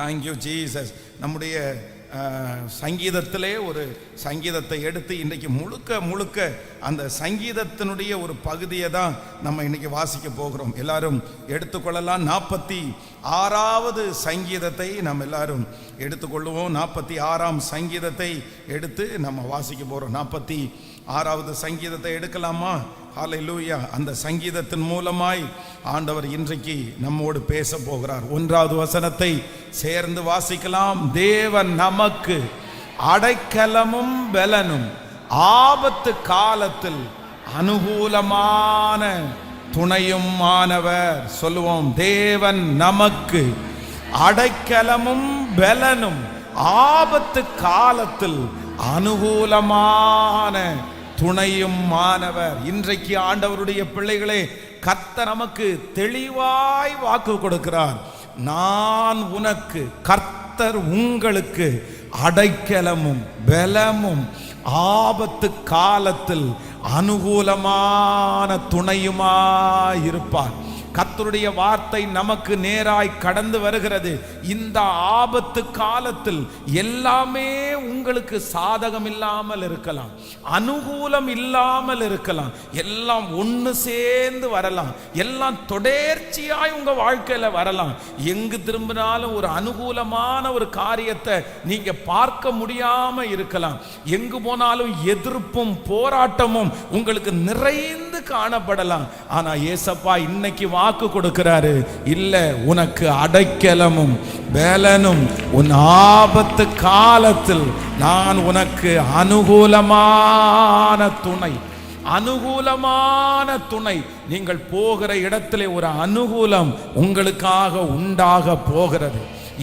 Thank you Jesus. நம்முடைய சங்கீதத்திலே ஒரு சங்கீதத்தை எடுத்து இன்றைக்கி முழுக்க அந்த சங்கீதத்தினுடைய ஒரு பகுதியை தான் நம்ம இன்றைக்கி வாசிக்க போகிறோம். எல்லாரும் எடுத்துக்கொள்ளலாம். 46வது சங்கீதத்தை நம்ம எல்லாரும் எடுத்துக்கொள்ளுவோம். 46ஆம் சங்கீதத்தை எடுத்து நம்ம வாசிக்க போகிறோம். 46வது சங்கீதத்தை எடுக்கலாமா? ஹல்லேலூயா. அந்த சங்கீதத்தின் மூலமாய் ஆண்டவர் இன்றைக்கு நம்மோடு பேச போகிறார். 1வது வசனத்தை சேர்ந்து வாசிக்கலாம். தேவன் நமக்கு அடைக்கலமும் பெலனும், ஆபத்து காலத்தில் அனுகூலமான துணையும் ஆனவர். சொல்லுவோம், தேவன் நமக்கு அடைக்கலமும் பெலனும், ஆபத்து காலத்தில் அனுகூலமான துணையும் மாணவர். இன்றைக்கு ஆண்டவருடைய பிள்ளைகளே, கர்த்தர் நமக்கு தெளிவாய் வாக்கு கொடுக்கிறார். நான் உனக்கு, கர்த்தர் உங்களுக்கு அடைக்கலமும் பெலமும், ஆபத்து காலத்தில் அனுகூலமான துணையுமாயிருப்பார். கர்த்தருடைய வார்த்தை நமக்கு நேராய் கடந்து வருகிறது. இந்த ஆபத்து காலத்தில் எல்லாமே உங்களுக்கு சாதகம் இல்லாமல் இருக்கலாம், அனுகூலம் இல்லாமல் இருக்கலாம், எல்லாம் ஒன்று சேர்ந்து வரலாம், எல்லாம் தொடர்ச்சியாய் உங்க வாழ்க்கையில வரலாம். எங்கு திரும்பினாலும் ஒரு அனுகூலமான ஒரு காரியத்தை நீங்க பார்க்க முடியாம இருக்கலாம். எங்கு போனாலும் எதிர்ப்பும் போராட்டமும் உங்களுக்கு நிறைந்து காணப்படலாம். ஆனா ஏசப்பா இன்னைக்கு வாக்கு கொடுக்கிறாரு, இல்ல, உனக்கு அடைக்கலமும் பெலனும், உன் ஆபத்து காலத்தில் நான் உனக்கு அனுகூலமான துணை. அனுகூலமான துணை. நீங்கள் போகிற இடத்திலே ஒரு அனுகூலம் உங்களுக்காக உண்டாக போகிறது.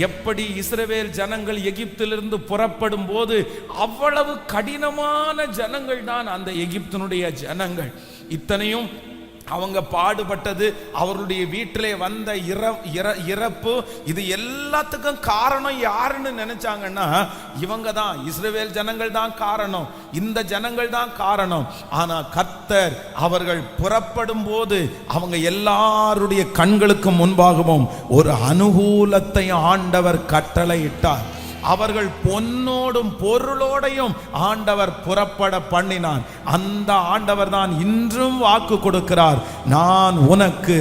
எப்படி இஸ்ரவேல் ஜனங்கள் எகிப்திலிருந்து புறப்படும் போது அவ்வளவு கடினமான ஜனங்கள் தான் அந்த எகிப்தினுடைய ஜனங்கள். இத்தனையும் அவங்க பாடுபட்டது, அவருடைய வீட்டிலே வந்த இறப்பு, இது எல்லாத்துக்கும் காரணம் யாருன்னு நினைச்சாங்கன்னா இவங்க தான், இஸ்ரவேல் ஜனங்கள் தான் காரணம், இந்த ஜனங்கள் தான் காரணம். ஆனா கர்த்தர் அவர்கள் புறப்படும் போது அவங்க எல்லாருடைய கண்களுக்கு முன்பாகவும் ஒரு அனுகூலத்தை ஆண்டவர் கட்டளையிட்டார். அவர்கள் பொன்னோடும் பொருளோடையும் ஆண்டவர் புறப்பட பண்ணினார். அந்த ஆண்டவர் தான் இன்றும் வாக்கு கொடுக்கிறார், நான் உனக்கு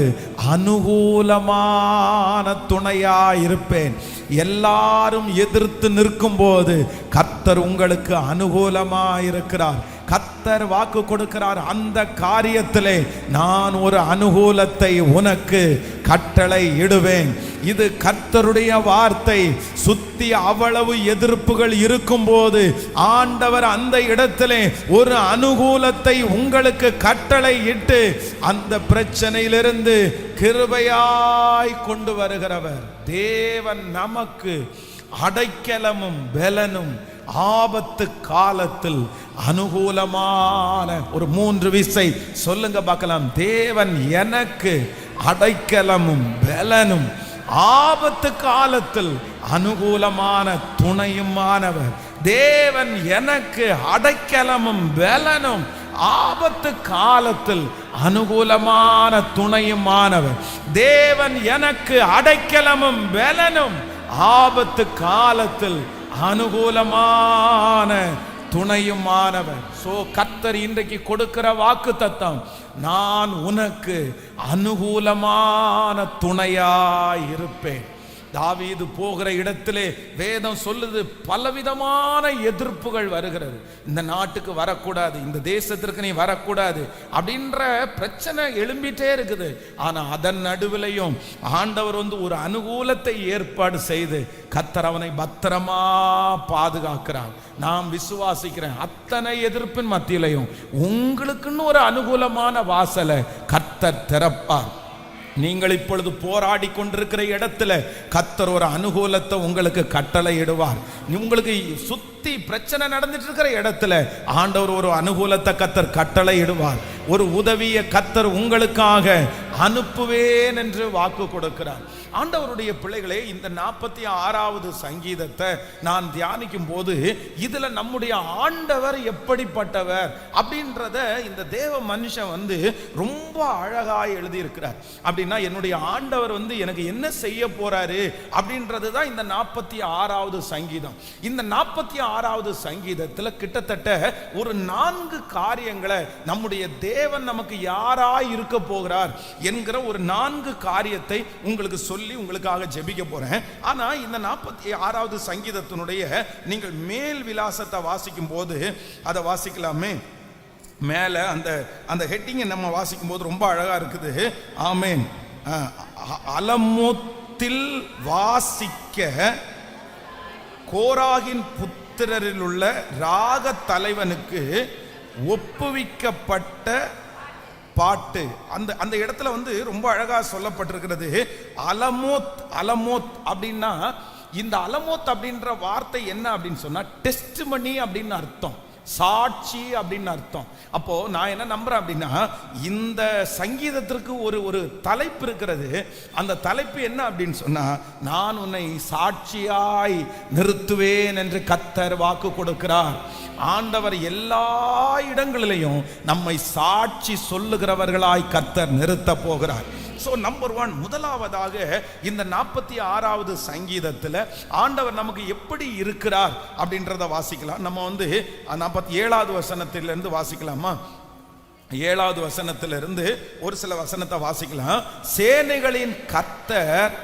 அனுகூலமான துணையா இருப்பேன். எல்லாரும் எதிர்த்து நிற்கும் போது கர்த்தர் உங்களுக்கு அனுகூலமா இருக்கிறார். கர்த்தர் வாக்கு கொடுக்கிறார், அந்த காரியத்திலே நான் ஒரு அனுகூலத்தை உனக்கு கட்டளை இடுவேன். இது கர்த்தருடைய வார்த்தை. சுத்தி அவ்வளவு எதிர்ப்புகள் இருக்கும் போது ஆண்டவர் அந்த இடத்திலே ஒரு அனுகூலத்தை உங்களுக்கு கட்டளை இட்டு அந்த பிரச்சனையிலிருந்து கிருபையாய் கொண்டு வருகிறவர். தேவன் நமக்கு அடைக்கலமும் பெலனும், ஆபத்து காலத்தில் அனுகூலமான. ஒரு 3 விசை சொல்லுங்க பார்க்கலாம். தேவன் எனக்கு அடைக்கலமும் பெலனும், ஆபத்து காலத்தில் அனுகூலமான துணையுமானவர். தேவன் எனக்கு அடைக்கலமும் பெலனும், ஆபத்து காலத்தில் அனுகூலமான துணையுமானவர். தேவன் எனக்கு அடைக்கலமும் பெலனும், ஆபத்து காலத்தில் அனுகூலமான துணையுமானவர். கர்த்தர் இன்றைக்கு கொடுக்கிற வாக்கு தத்தம், நான் உனக்கு அனுகூலமான துணையாய் இருப்பேன். தாவீது போகிற இடத்திலே வேதம் சொல்லுது, பலவிதமான எதிர்ப்புகள் வருகிறது. இந்த நாட்டுக்கு வரக்கூடாது, இந்த தேசத்திற்கு நீ வரக்கூடாது அப்படின்ற பிரச்சனை எழும்பிட்டே இருக்குது. ஆனா அதன் நடுவிலையும் ஆண்டவர் ஒரு அனுகூலத்தை ஏற்பாடு செய்து கர்த்தர் அவனை பத்திரமா பாதுகாக்கிறார். நாம் விசுவாசிக்கிறேன், அத்தனை எதிர்ப்பின் மத்தியிலையும் உங்களுக்குன்னு ஒரு அனுகூலமான வாசலை கர்த்தர் திறப்பார். நீங்கள் இப்பொழுது போராடி கொண்டிருக்கிற இடத்துல கர்த்தர் ஒரு அனுகூலத்தை உங்களுக்கு கட்டளை இடுவார். உங்களுக்கு சுத்தி பிரச்சனை நடந்துட்டு இருக்கிற இடத்துல ஆண்டவர் ஒரு அனுகூலத்தை கர்த்தர் கட்டளை இடுவார். ஒரு உதவியை கர்த்தர் உங்களுக்காக அனுப்புவேன் என்று வாக்கு கொடுக்கிறார். ஆண்டவருடைய பிள்ளைகளே, இந்த 46வது சங்கீதத்தை நான் தியானிக்கும் போது இதுல நம்முடைய ஆண்டவர் எப்படிப்பட்டவர் அப்படின்றத இந்த தேவ மனுஷன் ரொம்ப அழகாய் எழுதி இருக்கிறார். அப்படின்னா என்னுடைய ஆண்டவர் எனக்கு என்ன செய்ய போறாரு அப்படின்றது தான் இந்த 46வது சங்கீதம். இந்த 46வது சங்கீதத்துல கிட்டத்தட்ட ஒரு 4 காரியங்களை நம்முடைய தேவன் நமக்கு யாராய் இருக்க போகிறார் என்கிற ஒரு 4 காரியத்தை உங்களுக்கு சொல்லி உங்களுக்காக ஜெபிக்க போறேன். ஆனா இந்த 46வது சங்கீதத்தினுடைய நீங்கள் மேல் விலாசத்தை வாசிக்கும் போது அதை வாசிக்கலாமே. மேல அந்த ஹெட்டிங்கை நம்ம வாசிக்கும் போது ரொம்ப அழகா இருக்குது. ஆமேன். அலமோத்தில் வாசிக்க கோராகின் புத்திரரில் உள்ள ராக தலைவனுக்கு ஒப்புவிக்கப்பட்ட பாட்டு. அந்த இடத்துல ரொம்ப அழகா சொல்லப்பட்டிருக்கிறது. அலமோத் அப்படின்னா, இந்த அலமோத் அப்படின்ற வார்த்தை என்ன அப்படின்னு சொன்னா டெஸ்டிமனி அப்படின்னு அர்த்தம், சாட்சி அப்படின்னு அர்த்தம். அப்போ நான் என்ன நம்புறேன் அப்படின்னா, இந்த சங்கீதத்திற்கு ஒரு தலைப்பு இருக்கிறது. அந்த தலைப்பு என்ன அப்படின்னு சொன்னா, நான் உன்னை சாட்சியாய் நிறுத்துவேன் என்று கர்த்தர் வாக்கு கொடுக்கிறார். ஆண்டவர் எல்லா இடங்களிலையும் நம்மை சாட்சி சொல்லுகிறவர்களாய் கர்த்தர் நிறுத்த போகிறார். ஸோ நம்பர் 1, முதலாவதாக இந்த 46வது சங்கீதத்தில் ஆண்டவர் நமக்கு எப்படி இருக்கிறார் அப்படின்றத வாசிக்கலாம். நம்ம 47வது வசனத்திலிருந்து வாசிக்கலாமா? 7வது வசனத்திலிருந்து ஒரு சில வசனத்தை வாசிக்கலாம். சேனைகளின் கர்த்தர்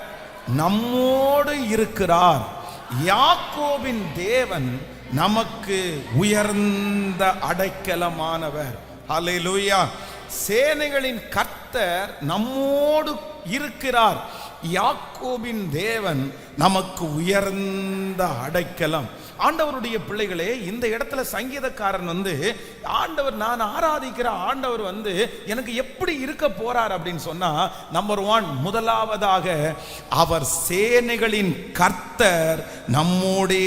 நம்மோடு இருக்கிறார், யாக்கோபின் தேவன் நமக்கு உயர்ந்த அடைக்கலமானவர். ஹல்லேலூயா. சேனைகளின் கர்த்தர் நம்மோடு இருக்கிறார், யாக்கோபின் தேவன் நமக்கு உயர்ந்த அடைக்கலம். ஆண்டவருடைய பிள்ளைகளே, இந்த இடத்துல சங்கீதக்காரன் ஆண்டவர், நான் ஆராதிக்கிற ஆண்டவர் எனக்கு எப்படி இருக்க போறார் அப்படின்னு சொன்னா, நம்பர் 1, முதலாவதாக அவர் சேனைகளின் கர்த்தர் நம்மோடே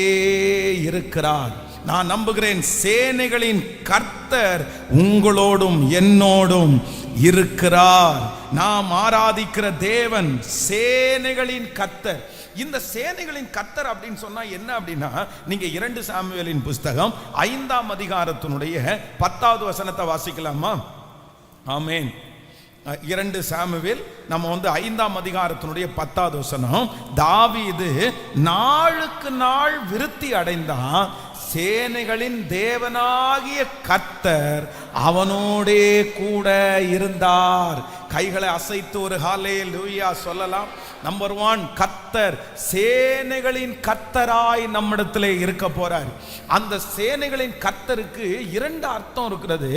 இருக்கிறார். நான் நம்புகிறேன், சேனைகளின் கர்த்தர் உங்களோடும் என்னோடும் இருக்கிறார். நாம் ஆராதிக்கிற தேவன் சேனைகளின் கர்த்தர். இந்த சேனைகளின் கர்த்தர் அப்படின்னு சொன்னா என்ன அப்படின்னா, நீங்க 2 சாமுவேலின் புஸ்தகம் 5ஆம் அதிகாரத்தினுடைய 10வது வசனத்தை வாசிக்கலாமா? ஆமென். 2 சாமுவேல் நம்ம 5ஆம் அதிகாரத்தினுடைய 10வது வசனம். தாவீது நாளுக்கு நாள் விருத்தி அடைந்தான், சேனைகளின் தேவனாகிய கர்த்தர் அவனோடே கூட இருந்தார். கைகளை அசைத்து ஒரு ஹல்லேலூயா சொல்லலாம். நம்பர் 1, கர்த்தர் சேனைகளின் கர்த்தராய் நம்மிடத்திலே இருக்க போறார். அந்த சேனைகளின் கர்த்தருக்கு 2 அர்த்தம் இருக்கிறது.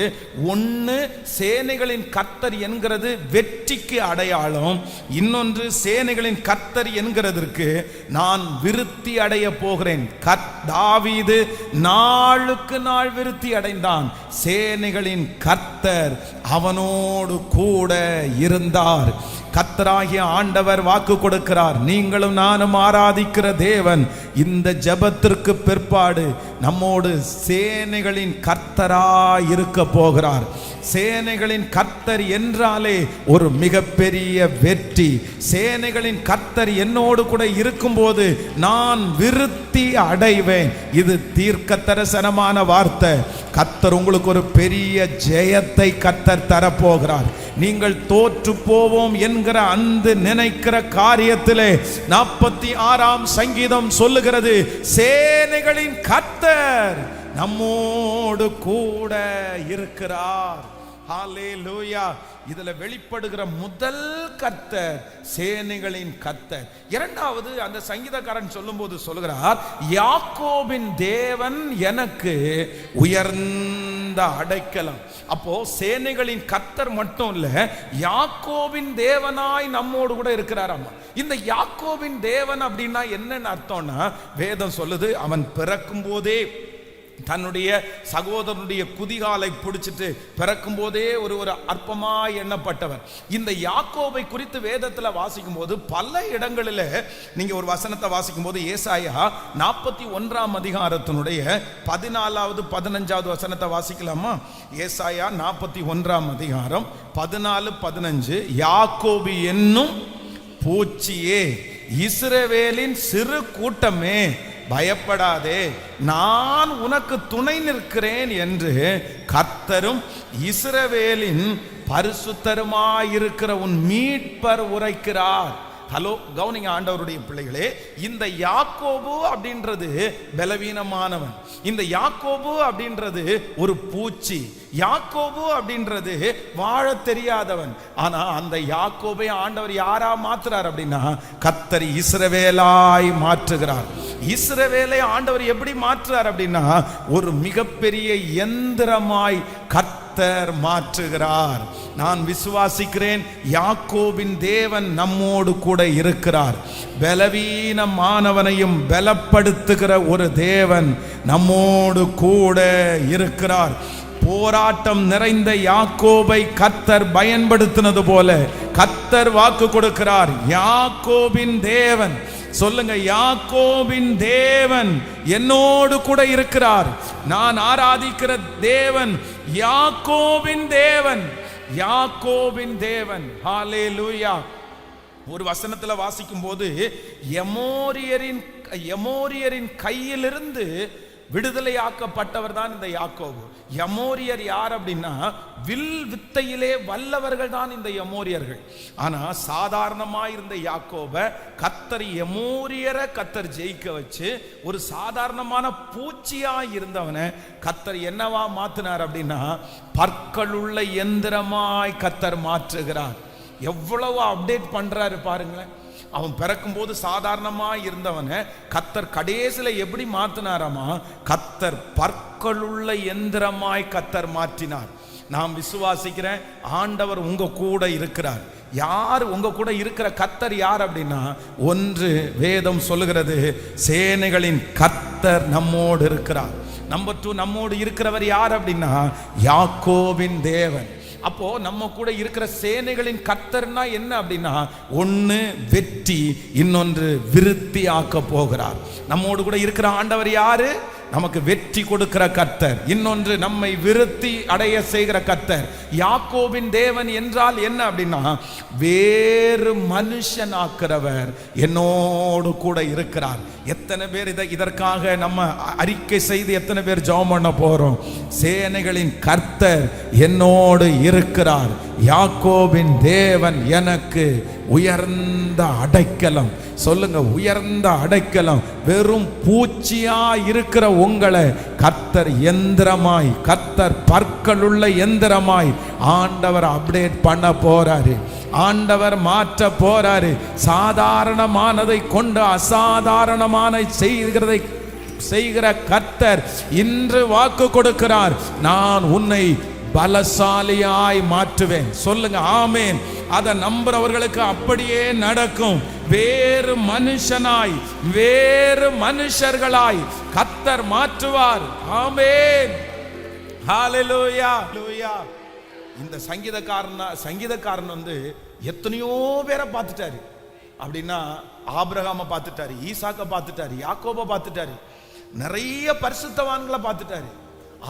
1, சேனைகளின் கர்த்தர் என்கிறது வெற்றிக்கு அடையாளம். இன்னொன்று, சேனைகளின் கர்த்தர் என்கிறதற்கு நான் விருத்தி அடைய போகிறேன். தாவீது நாளுக்கு நாள் விருத்தி அடைந்தான், சேனைகளின் கர்த்தர் அவனோடு கூட இருந்தார். கர்த்தராகிய ஆண்டவர் வாக்கு கொடுக்கிறார், நீங்களும் நானும் ஆராதிக்கிற தேவன் இந்த ஜெபத்திற்கு பிற்பாடு நம்மோடு சேனைகளின் கர்த்தராய் இருக்க போகிறார். சேனைகளின் கர்த்தர் என்றாலே ஒரு மிகப்பெரிய வெற்றி. சேனைகளின் கர்த்தர் என்னோடு கூட இருக்கும்போது நான் விருத்தி அடைவேன். இது தீர்க்க தரிசனமான வார்த்தை. கர்த்தர் உங்களுக்கு ஒரு பெரிய ஜெயத்தை கர்த்தர் தரப்போகிறார். நீங்கள் தோற்று போவோம் என்கிற அந்த நினைக்கிற காரியத்திலே 46ஆம் சங்கீதம் சொல்லுகிறது, சேனைகளின் கர்த்தர் நம்மோடு கூட இருக்கிறார். ஹல்லேலூயா. இதுல வெளிப்படுகிற முதல் கர்த்தர் சேனைகளின் கர்த்தர். இரண்டாவது, அந்த சங்கீதக்காரன் சொல்லும்போது சொல்லுகிறார், யாக்கோபின் தேவன் எனக்கு உயர்ந்த அடைக்கலம். அப்போ சேனைகளின் கர்த்தர் மட்டும் இல்ல, யாக்கோபின் தேவனாய் நம்மோடு கூட இருக்கிறாராம். இந்த யாக்கோபின் தேவன் அப்படின்னா என்னன்னு அர்த்தம்னா, வேதம் சொல்லுது, அவன் பிறக்கும் போதே தன்னுடைய சகோதரனுடைய குதிகாலை பிடிச்சிட்டு பிறக்கும் போதே ஒரு அற்பமாய் எண்ணப்பட்டவர். இந்த யாக்கோபை குறித்து வேதத்தில் வாசிக்கும் போது பல இடங்களில் நீங்க ஒரு வசனத்தை வாசிக்கும் போது ஏசாயா 41ஆம் அதிகாரத்தினுடைய 14வது 15வது வசனத்தை வாசிக்கலாமா? ஏசாயா 41ஆம் அதிகாரம் 14-15. யாக்கோபு என்னும் பூச்சியே, இஸ்ரவேலின் சிறு கூட்டமே, பயப்படாதே, நான் உனக்கு துணை நிற்கிறேன் என்று கர்த்தரும் இஸ்ரவேலின் பரிசுத்தருமாயிருக்கிற உன் மீட்பர் உரைக்கிறார். ஹலோ, கவனிங்க ஆண்டவருடைய பிள்ளைகளே, இந்த யாக்கோபு அப்படின்றது பலவீனமானவன். இந்த யாக்கோபு அப்படின்றது ஒரு பூச்சி. யாக்கோபு அப்படின்றது வாழ தெரியாதவன். ஆனா அந்த யாக்கோபை ஆண்டவர் யாரா மாத்துறார் அப்படின்னா கர்த்தர் இஸ்ரவேலாய் மாற்றுகிறார். இஸ்ரவேலை ஆண்டவர் எப்படி மாற்றுறார் அப்படின்னா ஒரு மிகப்பெரிய எந்திரமாய் கர்த்தர் மாற்றுகிறார். நான் விசுவாசிக்கிறேன், யாக்கோபின் தேவன் நம்மோடு கூட இருக்கிறார். பலவீனமானவனையும் பலப்படுத்துகிற ஒரு தேவன் நம்மோடு கூட இருக்கிறார். போராட்டம் நிறைந்த யாக்கோபை கர்த்தர் பயன்படுத்தினது போல கர்த்தர் வாக்கு கொடுக்கிறார். யாக்கோபின் தேவன், சொல்லுங்க, யாக்கோபின் தேவன் என்னோடு கூட இருக்கிறார். நான் ஆராதிக்கிற தேவன் யாக்கோபின் தேவன், யாக்கோபின் தேவன். ஹல்லேலூயா. ஒரு வசனத்துல வாசிக்கும் போது எமோரியரின் கையிலிருந்து விடுதலையாக்கப்பட்டவர் தான் இந்த யாக்கோபு. எமோரியர் யார் அப்படின்னா வில் வித்தையிலே வல்லவர்கள் தான் இந்த எமோரியர்கள். ஆனா சாதாரணமாக இருந்த யாக்கோபை கர்த்தர் எமோரியரை கர்த்தர் ஜெயிக்க வச்சு ஒரு சாதாரணமான பூச்சியா இருந்தவனை கர்த்தர் என்னவா மாத்தினார் அப்படின்னா பற்களுள்ள எந்திரமாய் கர்த்தர் மாற்றுகிறார். எவ்வளவு அப்டேட் பண்றாரு பாருங்களேன். அவன் பிறக்கும் போது சாதாரணமா இருந்தவனை கர்த்தர் கடைசியில எப்படி மாத்தினாராமா? கர்த்தர் பற்களுள்ள எந்திரமாய் கர்த்தர் மாற்றினார். நாம் விசுவாசிக்கிறேன், ஆண்டவர் உங்க கூட இருக்கிறார். யார் உங்க கூட இருக்கிற கர்த்தர் யார் அப்படின்னா, ஒன்று வேதம் சொல்லுகிறது, சேனைகளின் கர்த்தர் நம்மோடு இருக்கிறார். நம்பர் 2, நம்மோடு இருக்கிறவர் யார் அப்படின்னா யாக்கோபின் தேவன். அப்போ நம்ம கூட இருக்கிற சேனைகளின் கர்த்தர்னா என்ன அப்படின்னா, ஒன்று வெற்றி, இன்னொன்று விருத்தி ஆக்க போகிறார். நம்மோடு கூட இருக்கிற ஆண்டவர் யாரு? நமக்கு வெற்றி கொடுக்கிற கர்த்தர். இன்னொன்று நம்மை விருத்தி அடைய செய்கிற கர்த்தர். யாக்கோபின் தேவன் என்றால் என்ன அப்படின்னா வேறு மனுஷன் ஆக்கிறவர் என்னோடு கூட இருக்கிறார். எத்தனை பேர் இதற்காக நம்ம அறிக்கை செய்து எத்தனை பேர் ஜெபம் பண்ண போறோம்? சேனைகளின் கர்த்தர் என்னோடு இருக்கிறார். யாக்கோபின் தேவன் எனக்கு உயர்ந்த அடைக்கலம். சொல்லுங்க, உயர்ந்த அடைக்கலம். வெறும் பூச்சியா இருக்கிற உங்களை கர்த்தர் எந்திரமாய், கர்த்தர் பற்களுள்ள எந்திரமாய் ஆண்டவர் அப்டேட் பண்ண போறாரு. ஆண்டவர் மாற்ற போறாரு. சாதாரணமானதை கொண்டு அசாதாரணமான செய்கிற கர்த்தர் இன்று வாக்கு கொடுக்கிறார், நான் உன்னை பலசாலியாய் மாற்றுவேன். சொல்லுங்க ஆமேன். அதை நம்புறவர்களுக்கு அப்படியே நடக்கும். வேறு மனுஷனாய், வேறு மனுஷர்களாய் கர்த்தர் மாற்றுவார். ஆமேன். ஹல்லேலூயா. இந்த சங்கீதக்காரன் வந்து எத்தனையோ பேரை பார்த்துட்டாரு அப்படின்னா, ஆபிரகாமை பார்த்துட்டாரு, ஈசாக்கை பார்த்துட்டாரு, யாக்கோபை பார்த்துட்டாரு, நிறைய பரிசுத்தவான்களை பார்த்துட்டாரு.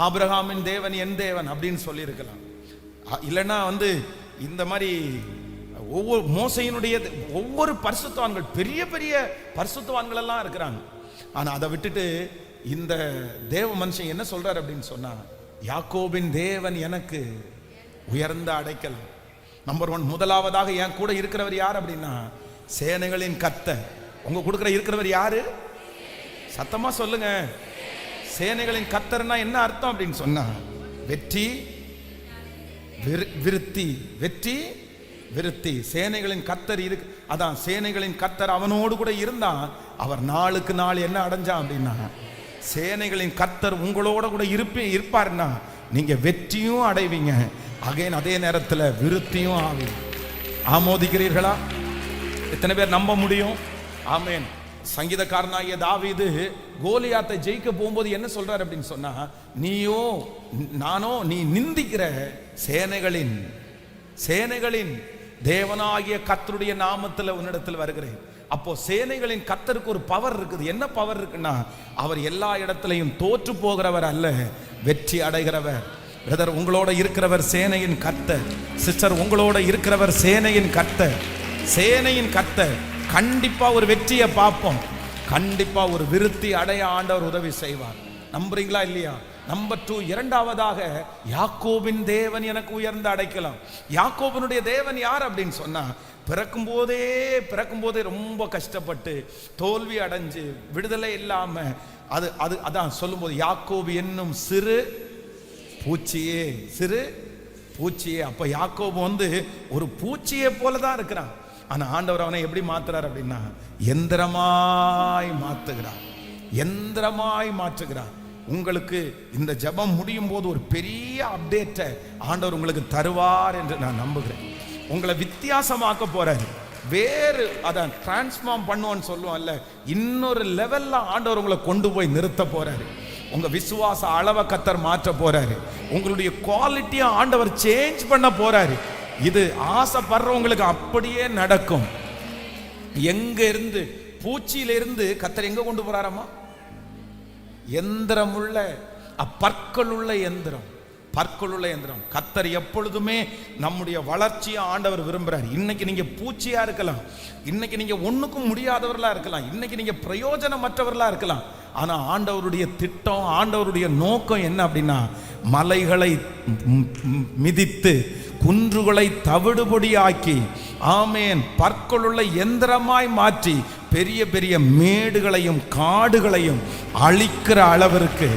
ஆபிரகாமின் தேவன் என் தேவன் அப்படின்னு சொல்லி இருக்கலாம். இல்லைன்னா வந்து இந்த மாதிரி ஒவ்வொரு மோசையினுடைய ஒவ்வொரு பரிசுத்தவான்கள், பெரிய பெரிய பரிசுத்தவான்கள் எல்லாம் இருக்கிறாங்க. ஆனா அதை விட்டுட்டு இந்த தேவ மனுஷன் என்ன சொல்றாரு அப்படின்னு சொன்னா, யாக்கோபின் தேவன் எனக்கு உயர்ந்த அடைக்கலம். நம்பர் 1, முதலாவதாக என் கூட இருக்கிறவர் யார் அப்படின்னா சேனைகளின் கர்த்தர். உங்க கொடுக்கிற இருக்கிறவர் யாரு? சத்தமா சொல்லுங்க. சேனைகளின் கர்த்தர்னா என்ன அர்த்தம் அப்படின்னு சொன்னா வெற்றி, விருத்தி. வெற்றி, விருத்தி. சேனைகளின் கர்த்தர் இருக்கு. அதான் சேனைகளின் கர்த்தர் அவனோடு கூட இருந்தான். அவர் நாளுக்கு நாள் என்ன அடைஞ்சான் அப்படின்னா, சேனைகளின் கர்த்தர் உங்களோட கூட இருப்பாருன்னா நீங்க வெற்றியும் அடைவீங்க, அகைன் அதே நேரத்தில் விருத்தியும் ஆவீங்க. ஆமோதிக்கிறீர்களா? எத்தனை பேர் நம்ப முடியும்? ஆமேன். சங்கீதக்காரனாகிய தாவீது கோலியாத்தை ஜெயிக்க போகும்போது என்ன சொல்றாரு அப்படின்னு சொன்னா, நீயோ நானோ நீ நிந்திக்கிற சேனைகளின் தேவனாகிய கர்த்தருடைய நாமத்துல உன்னிடத்தில் வருகிறேன். அப்போ சேனைகளின் கர்த்தருக்கு ஒரு பவர் இருக்குது. என்ன பவர் இருக்குன்னா, அவர் எல்லா இடத்திலையும் தோற்று போகிறவர் அல்ல, வெற்றி அடைகிறவர். பிரதர், உங்களோட இருக்கிறவர் சேனையின் கர்த்தர். சிஸ்டர், உங்களோட இருக்கிறவர் சேனையின் கர்த்தர். சேனையின் கர்த்தர். கண்டிப்பா ஒரு வெற்றியை பார்ப்போம். கண்டிப்பா ஒரு விருத்தி அடைய ஆண்டவர் உதவி செய்வார். நம்புறீங்களா இல்லையா? நம்பர் 2, இரண்டாவதாக, யாக்கோபின் தேவன் எனக்கு உயர்ந்த அடைக்கலாம். யாக்கோபினுடைய தேவன் யார் அப்படின்னு சொன்னா, பிறக்கும் போதே ரொம்ப கஷ்டப்பட்டு தோல்வி அடைஞ்சு விடுதலை இல்லாம அதான் சொல்லும்போது, யாக்கோபு என்னும் சிறு பூச்சியே. அப்ப யாக்கோபு ஒரு பூச்சியை போலதான் இருக்கிறான். ஆனா ஆண்டவர் அவனை எப்படி மாத்துறார் அப்படின்னா, எந்திரமாய் மாற்றுகிறார். உங்களுக்கு இந்த ஜெபம் முடியும் போது ஒரு பெரிய அப்டேட்டை ஆண்டவர் உங்களுக்கு தருவார் என்று நான் நம்புகிறேன். உங்களை வித்தியாசமாக்க போறாரு. வேறு அதான் டிரான்ஸ்ஃபார்ம் பண்ணுவோன்னு சொல்லுவோம்ல, இன்னொரு லெவல்ல ஆண்டவர் உங்களை கொண்டு போய் நிறுத்த போறாரு. உங்க விசுவாச அளவை கர்த்தர் மாற்ற போறாரு. உங்களுடைய குவாலிட்டியை ஆண்டவர் சேஞ்ச் பண்ண போறாரு. இது ஆசைப்படுறவங்களுக்கு அப்படியே நடக்கும். எங்க இருந்து, பூச்சியிலிருந்து கர்த்தர் எங்க கொண்டு போறாரம்மா? எந்திரமுள்ள பற்களுள்ள எந்திரம். கர்த்தர் எப்பொழுதுமே நம்முடைய ஆண்டவர் விரும்புறார். இன்னைக்கு நீங்க பூச்சியா இருக்கலாம், இன்னைக்கு நீங்க ஒண்ணுக்கும் முடியாதவர்களா இருக்கலாம், இன்னைக்கு நீங்க பிரயோஜனமற்றவர்களா இருக்கலாம். ஆனா ஆண்டவருடைய திட்டம், ஆண்டவருடைய நோக்கம் என்ன அப்படின்னா, மலைகளை மிதித்து குன்றுகளை தவிடுபொடியாக்கி, ஆமேன், பற்களுள்ள எந்திரமாய் மாற்றி பெரிய பெரிய மேடுகளையும் காடுகளையும் அழிக்கிற அளவிற்கு,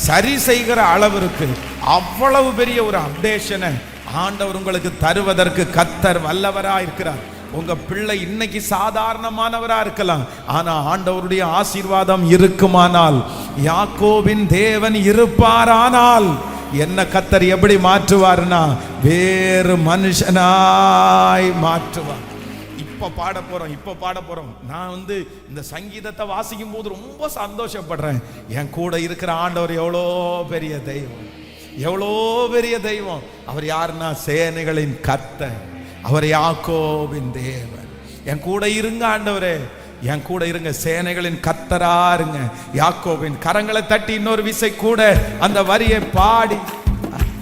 சரி செய்கிற அளவிற்கு அவ்வளவு பெரிய ஒரு அப்டேஷனை ஆண்டவர் உங்களுக்கு தருவதற்கு கர்த்தர் வல்லவரா இருக்கிறார். உங்க பிள்ளை இன்னைக்கு சாதாரணமானவரா இருக்கலாம், ஆனா ஆண்டவருடைய ஆசீர்வாதம் இருக்குமானால், யாக்கோபின் தேவன் இருப்பாரானால், என்ன கர்த்தர் எப்படி மாற்றுவார்னா, வேறு மனுஷனாய் மாற்றுவார். இப்ப பாட போறோம். நான் இந்த சங்கீதத்தை வாசிக்கும் போது ரொம்ப சந்தோஷப்படுறேன். என் கூட இருக்கிற ஆண்டவர் எவ்வளோ பெரிய தெய்வம். அவர் யாருன்னா, சேனைகளின் கர்த்தர். அவர் யாக்கோபின் தேவன். என் கூட இருங்க ஆண்டவரே, என் கூட இருங்க, சேனைகளின் கர்த்தரா இருங்க. யாக்கோபின் கரங்களை தட்டி இன்னொரு விசை கூட அந்த வரியை பாடி,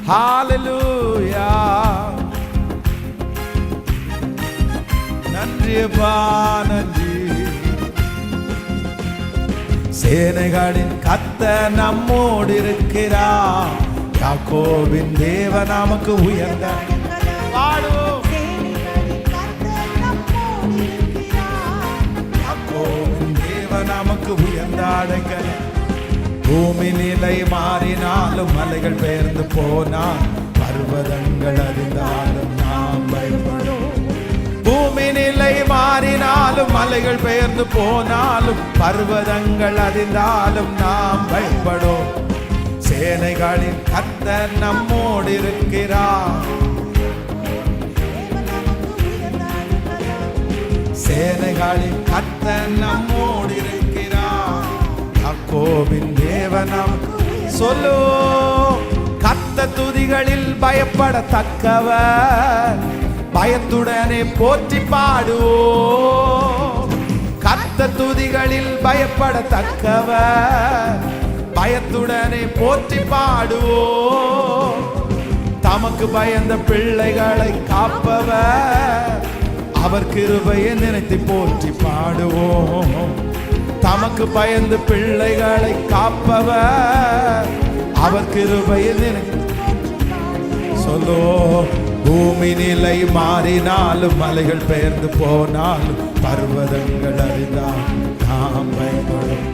ஹalleluya, நன்றி. சேனைகளின் கர்த்தர் நம்மோடு இருக்கிறார். யாக்கோபின் தேவன் நமக்கு உயர்ந்த பாடுவோம். யாக்கோபின் தேவன் நமக்கு உயர்ந்த அடைக்கலம். பூமி நிலை மாறினாலும் மலைகள் பெயர்ந்து போனால், பர்வதங்கள் அறிந்தாலும் நாம் பயப்படும். பூமி நிலை மாறினாலும் மலைகள் பெயர்ந்து போனாலும், பர்வதங்கள் அறிந்தாலும் நாம் பயப்படும். சேனைகளின் கர்த்தர் நம்மோடு இருக்கிறார். சேனைகளின் கர்த்தர் நம்மோடு இருக்கிறார். யாக்கோபின் தேவனம் சொல்லு. கர்த்தர் துதிகளில் பயப்படத்தக்கவர், பயத்துடனே போற்றி பாடுவோம். கர்த்தர் துதிகளில் பயப்படத்தக்கவர், பயத்துடனே போற்றி பாடுவோம். தமக்கு பயந்த பிள்ளைகளை காப்பவர், அவர் கிருபையை நினைத்து போற்றி பாடுவோம். தமக்கு பயந்து பிள்ளைகளை காப்பவர், அவர் கிருபையை நினைத்து சொல்லோ. பூமி நிலை மாறினாலும் மலைகள் பெயர்ந்து போனாலும், பர்வதங்கள் அறிந்தால் நாம் பயப்படும்.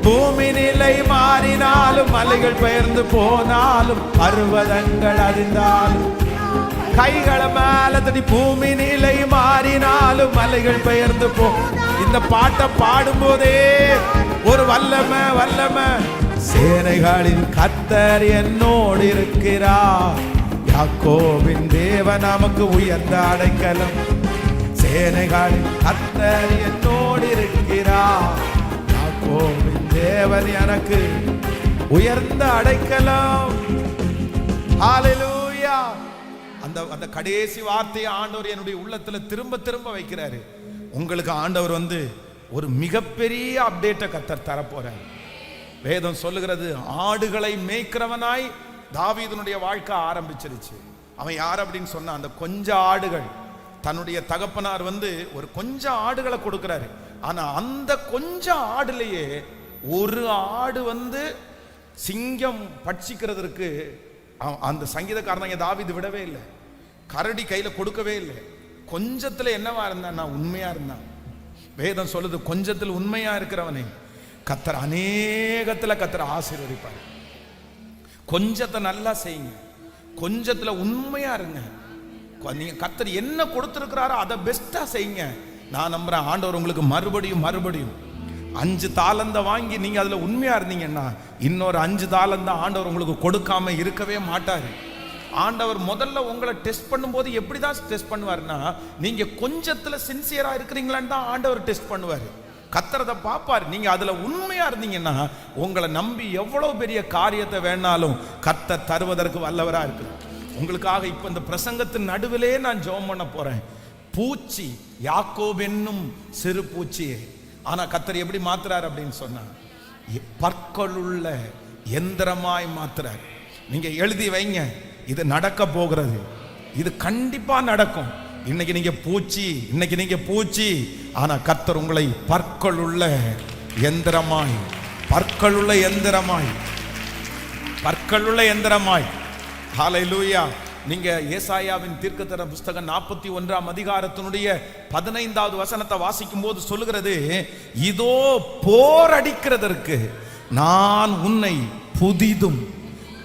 பூமி நிலை மாறினாலும் மலைகள் பெயர்ந்து போனாலும், பர்வதங்கள் அறிந்தாலும். கைகளை மேல தட்டி, பூமி நிலை மாறினாலும் மலைகள் பெயர்ந்து போ. இந்த பாட்டை பாடும்போதே ஒரு வல்லமை. சேனைகளின் கர்த்தர் என்னோடு இருக்கிறார். யாக்கோபின் தேவன் நமக்கு உயர்ந்த அடைக்கலம். சேனைகளின் கர்த்தர் என்னோடு இருக்கிறார். யாக்கோபின் தேவன் எனக்கு உயர்ந்த அடைக்கலம். ஹalleluya. அந்த கடைசி வார்த்தையை ஆண்டவர் என்னுடைய உள்ளத்துல திரும்ப திரும்ப வைக்கிறாரு. உங்களுக்கு ஆண்டவர் ஒரு மிகப்பெரிய அப்டேட்டை கர்த்தர் தரப்போறார். வேதம் சொல்லுகிறது, ஆடுகளை மேய்க்கிறவனாய் தாவீதுனுடைய வாழ்க்கை ஆரம்பிச்சிருச்சு. அவன் யார் அப்படின்னு சொன்னா, அந்த கொஞ்ச ஆடுகள், தன்னுடைய தகப்பனார் ஒரு கொஞ்சம் ஆடுகளை கொடுக்கிறாரு. ஆனா அந்த கொஞ்சம் ஆடுலயே ஒரு ஆடு சிங்கம் பட்சிக்கிறதுக்கு அந்த சங்கீதக்காரன் தாவீது விடவே இல்லை. கரடி கையில கொடுக்கவே இல்லை. கொஞ்சத்துல என்னவா இருந்தான்? உண்மையா இருந்தான். வேதம் சொல்லுது, கொஞ்சத்தில் உண்மையா இருக்கிறவனை கர்த்தர் அநேகத்துல கர்த்தர் ஆசீர்வதிப்பார். கொஞ்சத்தை நல்லா செய்யுங்க, கொஞ்சத்துல உண்மையா இருங்க. நீங்க கர்த்தர் என்ன கொடுத்திருக்கிறாரோ அதை பெஸ்டா செய்யுங்க. நான் நம்புறேன் ஆண்டவர் உங்களுக்கு மறுபடியும் 5 தாலந்த வாங்கி நீங்க அதுல உண்மையா இருந்தீங்கன்னா இன்னொரு 5 தாலந்த ஆண்டவர் உங்களுக்கு கொடுக்காம இருக்கவே மாட்டாரு. ஆண்டவர் முதல்ல உங்களை டெஸ்ட் பண்ணும்போது எப்படிதான் டெஸ்ட் பண்ணுவாருன்னா, நீங்க கொஞ்சத்துல சின்சியரா இருக்கிறீங்களான்னு தான் ஆண்டவர் டெஸ்ட் பண்ணுவாரு. கர்த்தரதை பார்ப்பார். நீங்க அதுல உண்மையா இருந்தீங்கன்னா உங்களை நம்பி எவ்வளவு பெரிய காரியத்தை வேணாலும் கர்த்தர் தருவதற்கு வல்லவரா இருக்கு. உங்களுக்காக இப்ப இந்த பிரசங்கத்தின் நடுவிலே நான் ஜெபம் பண்ண போறேன். பூச்சி, யாக்கோபு என்னும் சிறு பூச்சியே, ஆனா கர்த்தர் எப்படி மாத்துறார் அப்படின்னு சொன்னா, பற்களுள்ள எந்திரமாய் மாத்துறார். நீங்க எழுதி வைங்க, இது நடக்க போகிறது, இது கண்டிப்பா நடக்கும். இன்னைக்கு நீங்க பூச்சி, ஆனா கர்த்தர் உங்களை பற்களுள்ள எந்திரமாய். ஹல்லேலூயா. நீங்க ஏசாயாவின் தீர்க்கதரிசன புத்தகம் 41ஆம் அதிகாரத்தினுடைய 15வது வசனத்தை வாசிக்கும் போது சொல்லுகிறது, இதோ போரடிக்கிறதற்கு நான் உன்னை புதிதும்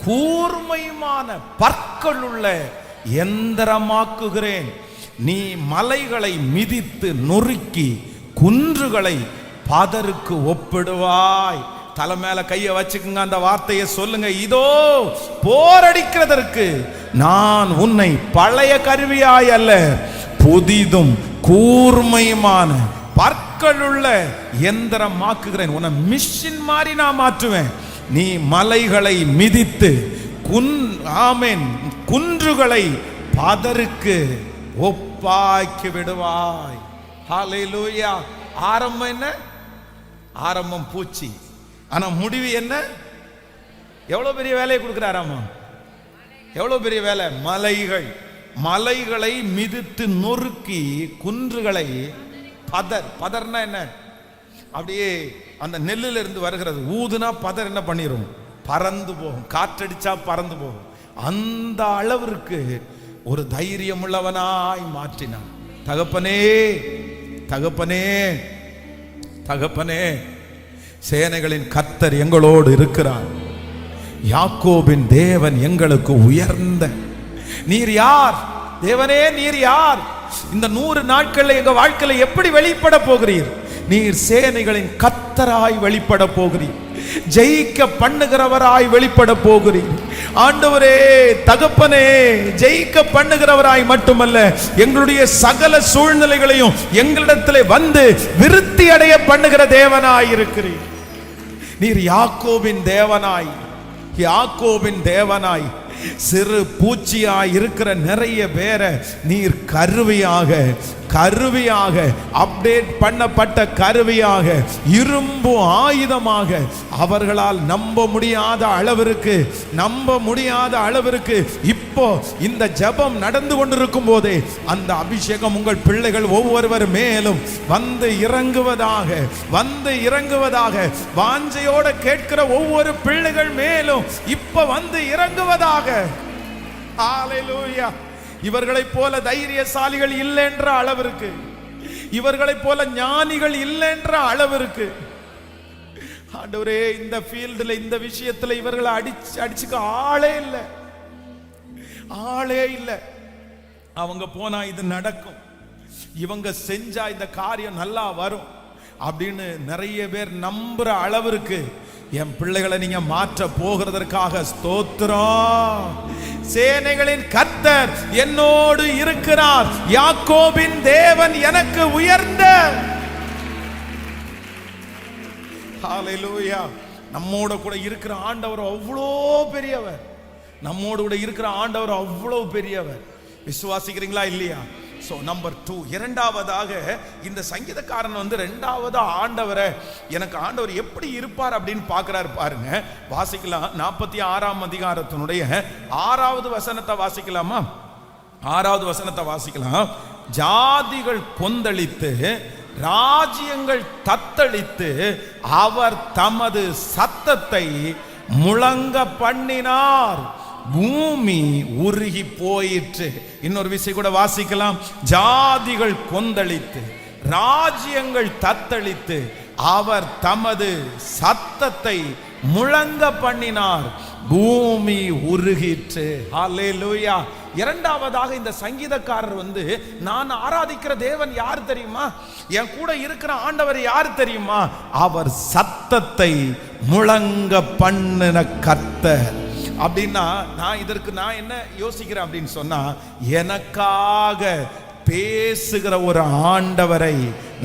கூர்மையுமான பற்களுள்ள எந்திரமாக்குகிறேன். நீ மலைகளை மிதித்து நொறுக்கி குன்றுகளை பதருக்கு ஒப்பிடுவாய். தலை மேல கைய வச்சுக்குங்க, அந்த வார்த்தையை சொல்லுங்க. இதோ போரடிக்கிறதற்கு நான் உன்னை பழைய கருவியாய் அல்ல, புதிதும் கூர்மையுமான பற்களுள்ள எந்திரமாக்குகிறேன். உன்னை மிஷின் மாதிரி நான் மாற்றுவேன். நீ மலைகளை மிதித்து குன்றுகளை பதருக்கு ஒப்பாக்கி விடுவாய். ஹல்லேலூயா. ஆரம்பம் என்ன? ஆரம்பம் பூச்சி, ஆனா முடிவு என்ன? எவ்வளவு பெரிய வேலையை கொடுக்கிறாராமா, எவ்வளவு பெரிய வேலை. மலைகளை மிதித்து நொறுக்கி குன்றுகளை பதர்னா என்ன? அப்படியே அந்த நெல்லுல இருந்து வருகிறது, ஊதுனா பதர் என்ன பண்ணிரும்? பறந்து போகும். காற்றடிச்சா பறந்து போகும். அந்த அளவிற்கு ஒரு தைரியம் உள்ளவனாய் மாற்றினான். தகப்பனே, சேனைகளின் கர்த்தர் எங்களோடு இருக்கிறார். யாக்கோபின் தேவன் எங்களுக்கு உயர்ந்த. நீர் யார் தேவனே? நீர் யார்? இந்த 100 நாட்கள்ல எங்க வாழ்க்கையில எப்படி வெளிப்பட போகிறீர்? நீர் சேனைகளின் கர்த்தராய் வெளிப்பட போகிறீர். ஜெயிக்க பண்ணுகிறவராய் வெளிப்பட போகிறீர். ஆண்டவரே, தகப்பனே, ஜெயிக்க பண்ணுகிறவராய் மட்டுமல்ல, எங்களுடைய சகல சூழ்நிலைகளையும் எங்களிடத்திலே வந்து விருத்தி அடைய பண்ணுகிற தேவனாய் இருக்கிறீர். நீர் யாக்கோபின் தேவனாய் சிறு பூச்சியாய் இருக்கிற நிறைய பேரை நீர் கருவியாக அப்டேட் பண்ணப்பட்ட கருவியாக, இரும்பு ஆயுதமாக, அவர்களால் நம்ப முடியாத அளவிற்கு இப்போ இந்த ஜெபம் நடந்து கொண்டிருக்கும் போதே அந்த அபிஷேகம் உங்கள் பிள்ளைகள் ஒவ்வொருவர் மேலும் வந்து இறங்குவதாக வாஞ்சையோட கேட்கிற ஒவ்வொரு பிள்ளைகள் மேலும் இப்ப வந்து இறங்குவதாக. ஹல்லேலூயா. இவர்களைப் போல தைரியசாலிகள் இல்லை என்ற அளவிற்கு, இவர்களைப் போல ஞானிகள் இல்லை என்ற அளவிற்கு, ஆண்டவரே, இந்த ஃபீல்டுல இந்த விஷயத்துல இவர்களை அடிச்சுக்க ஆளே இல்லை. அவங்க போனா இது நடக்கும், இவங்க செஞ்சா இந்த காரியம் நல்லா வரும் அப்படின்னு நிறைய பேர் நம்புற அளவிற்கு என் பிள்ளைகளை நீங்க மாற்ற போகிறதற்காக ஸ்தோத்திரம். சேனைகளின் கர்த்தர் என்னோடு இருக்கிறார். யாக்கோபின் தேவன் எனக்கு உயர்ந்த. ஹல்லேலூயா. நம்மோட கூட இருக்கிற ஆண்டவர் அவ்வளோ பெரியவர். நம்மோடு கூட இருக்கிற ஆண்டவர் அவ்வளோ பெரியவர். விசுவாசிக்கிறீங்களா இல்லையா? ஸோ நம்பர் 2, இரண்டாவதாக இந்த சங்கீதக்காரன் ரெண்டாவது ஆண்டவரை, எனக்கு ஆண்டவர் எப்படி இருப்பார் அப்படின்னு பார்க்கிறாரு பாருங்க. வாசிக்கலாம். 46ஆம் அதிகாரத்தினுடைய 6வது வசனத்தை வாசிக்கலாமா? 6வது வசனத்தை வாசிக்கலாம். ஜாதிகள் கொந்தளித்து ராஜ்யங்கள் தத்தளித்து அவர் தமது சத்தத்தை முழங்க பண்ணினார், பூமி உருகி போயிற்று. இன்னொரு விஷயம் கூட வாசிக்கலாம். ஜாதிகள் கொந்தளித்து ராஜ்யங்கள் தத்தளித்து அவர் தமது சத்தத்தை முழங்க பண்ணினார், பூமி உருகிற்று. ஹல்லேலூயா. இரண்டாவதாக இந்த சங்கீதக்காரர் நான் ஆராதிக்கிற தேவன் யார் தெரியுமா? என் கூட இருக்கிற ஆண்டவர் யார் தெரியுமா? அவர் சத்தத்தை முழங்க பண்ணின கர்த்தர். அப்படின்னா நான் என்ன யோசிக்கிறேன் அப்படின்னு சொன்னா, எனக்காக பேசுகிற ஒரு ஆண்டவரை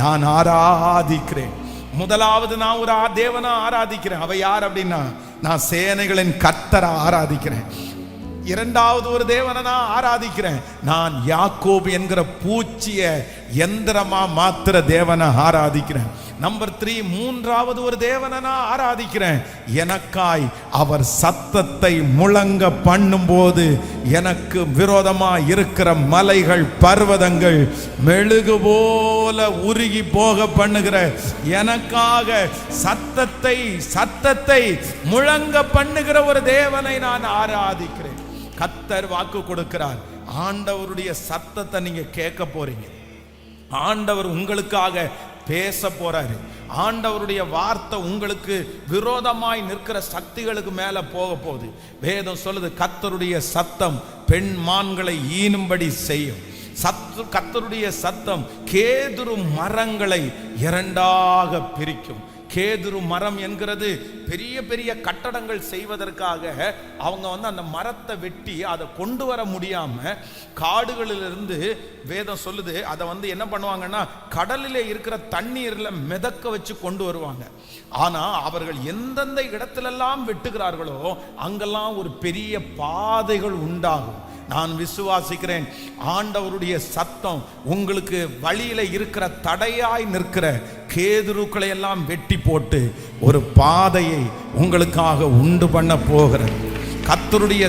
நான் ஆராதிக்கிறேன். முதலாவது நான் ஒரு தேவனை ஆராதிக்கிறேன். அவ யார் அப்படின்னா, நான் சேனைகளின் கர்த்தரை ஆராதிக்கிறேன். இரண்டாவது ஒரு தேவனை நான் ஆராதிக்கிறேன். நான் யாக்கோபு என்கிற பூச்சிய எந்திரமா மாத்திர தேவனை ஆராதிக்கிறேன். நம்பர் 3, மூன்றாவது ஒரு தேவனை நான் ஆராதிக்கிறேன். எனக்காய் அவர் சத்தத்தை முழங்க பண்ணும்போது எனக்கு விரோதமா இருக்கிற மலைகள் பர்வதங்கள் மெழுகு போல உருகி போக பண்ணுகிற, எனக்காக சத்தத்தை முழங்க பண்ணுகிற ஒரு தேவனை நான் ஆராதிக்கிறேன். கர்த்தர் வாக்கு கொடுக்கிறார். ஆண்டவருடைய சத்தத்தை நீங்க கேட்க போறீங்க. ஆண்டவர் உங்களுக்காக பேச போறாரு. ஆண்டவருடைய வார்த்தை உங்களுக்கு விரோதமாய் நிற்கிற சக்திகளுக்கு மேல போக போகுது. வேதம் சொல்லுது, கர்த்தருடைய சத்தம் பெண் மான்களை ஈனும்படி செய்யும். கர்த்தருடைய சத்தம் கேதுரு மரங்களை இரண்டாக பிரிக்கும். கேதுரு மரம் என்கிறது பெரிய பெரிய கட்டடங்கள் செய்வதற்காக அவங்க அந்த மரத்தை வெட்டி அதை கொண்டு வர முடியாம காடுகளிலிருந்து, வேதம் சொல்லுது, அதை என்ன பண்ணுவாங்கன்னா கடலிலே இருக்கிற தண்ணீர்ல மிதக்க வச்சு கொண்டு வருவாங்க. ஆனா அவர்கள் எந்தெந்த இடத்திலெல்லாம் வெட்டுகிறார்களோ அங்கெல்லாம் ஒரு பெரிய பாதைகள் உண்டாகும். நான் விசுவாசிக்கிறேன், ஆண்டவருடைய சத்தம் உங்களுக்கு வழியில இருக்கிற தடையாய் நிற்கிற கேதுருக்களை எல்லாம் வெட்டி போட்டு ஒரு பாதையை உங்களுக்காக உண்டு பண்ண போகிறது. கர்த்தருடைய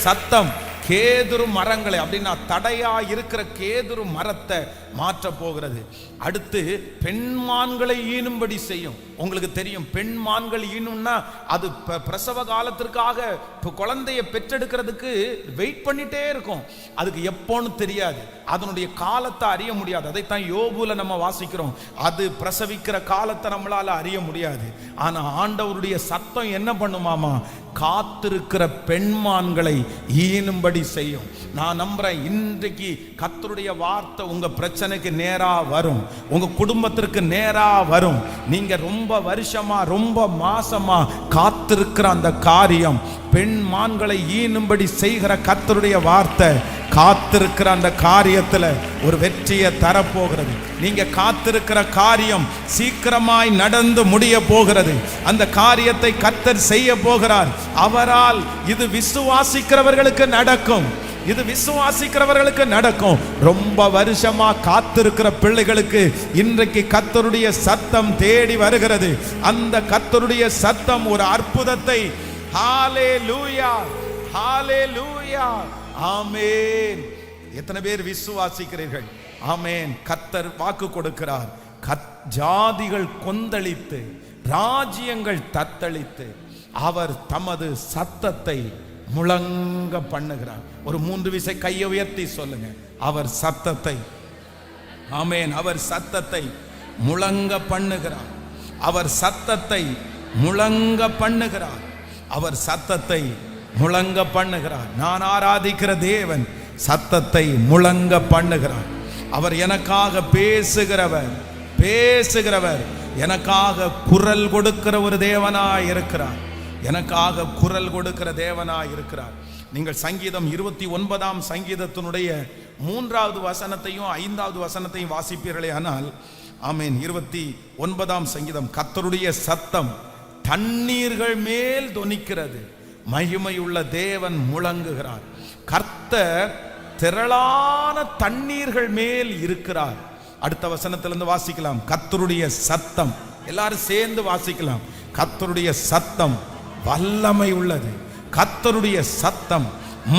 சத்தம் கேதுரு மரங்களை, அப்படின்னா தடையா இருக்கிற கேதுரு மரத்தை மாற்ற போகிறது. அடுத்து பெண்மான்களை ஈனும்படி செய்யும். உங்களுக்கு தெரியும், பெண்மான்கள் ஈனும்னா அது பிரசவ காலத்திற்காக குழந்தைய பெற்றெடுக்கிறதுக்கு வெயிட் பண்ணிட்டே இருக்கும். அதுக்கு எப்போன்னு தெரியாது, அதனுடைய காலத்தை அறிய முடியாது. அதைத்தான் யோபுல நம்ம வாசிக்கிறோம். அது பிரசவிக்கிற காலத்தை நம்மளால அறிய முடியாது. ஆனா ஆண்டவருடைய சத்தம் என்ன பண்ணுமாமா? காத்திருக்கிற பெண்மான்களை ஈனும்படி செய்யும். நான் நம்புறேன், இன்றைக்கு கர்த்தருடைய வார்த்தை உங்க பிரச்சனைக்கு நேரா வரும், உங்க குடும்பத்திற்கு நேரா வரும். நீங்க ரொம்ப வருஷமா ரொம்ப மாசமா காத்திருக்கிற அந்த காரியம், பெண் மான்களை ஈனும்படி செய்கிற கர்த்தருடைய வார்த்தை காத்திருக்கிற அந்த காரியத்துல ஒரு வெற்றியை தரப்போகிறது. நீங்க காத்திருக்கிற காரியம் சீக்கிரமாய் நடந்து முடிய போகிறது. அந்த காரியத்தை கர்த்தர் செய்ய போகிறார். அவரால் இது விசுவாசிக்கிறவர்களுக்கு நடக்கும். இது விசுவாசிக்கிறவர்களுக்கு நடக்கும். ரொம்ப வருஷமா காத்திருக்கிற பிள்ளைகளுக்கு இன்றைக்கு கர்த்தருடைய சத்தம் தேடி வருகிறது. அந்த கர்த்தருடைய சத்தம் ஒரு அற்புதத்தை, ஹalleluya ஹalleluya ஆமென். எத்தனை பேர் விசுவாசிக்கிறீர்கள்? ஆமென். கர்த்தர் வாக்கு கொடுக்கிறார். ஜாதிகள் கொந்தளித்து ராஜ்யங்கள் தத்தளித்து அவர் தமது சத்தத்தை முழங்க பண்ணுகிறார். ஒரு 3 விசை கையை உயர்த்தி சொல்லுங்க, அவர் சத்தத்தை, ஆமென், அவர் சத்தத்தை முழங்க பண்ணுகிறார். அவர் சத்தத்தை முழங்க பண்ணுகிறார். அவர் சத்தத்தை முழங்க பண்ணுகிறார். நான் ஆராதிக்கிற தேவன் சத்தத்தை முழங்க பண்ணுகிறார். அவர் எனக்காக பேசுகிறவர், எனக்காக குரல் கொடுக்கிற ஒரு தேவனாய் இருக்கிறார். எனக்காக குரல் கொடுக்கிற தேவனாய் இருக்கிறார். நீங்கள் சங்கீதம் 29ஆம் சங்கீதத்தினுடைய 3வது வசனத்தையும் 5வது வசனத்தையும் வாசிப்பீர்களே ஆனால், ஆமென். 29ஆம் சங்கீதம். கர்த்தருடைய சத்தம் தண்ணீர்கள் மேல் தொனிக்கிறது, மகிமையுள்ள தேவன் முழங்குகிறார். கர்த்தர் திரளான தண்ணீர்கள் மேல் இருக்கிறார். அடுத்த வசனத்திலிருந்து வாசிக்கலாம். கர்த்தருடைய சத்தம், எல்லாரும் சேர்ந்து வாசிக்கலாம். கர்த்தருடைய சத்தம் வல்லமை உள்ளது, கர்த்தருடைய சத்தம்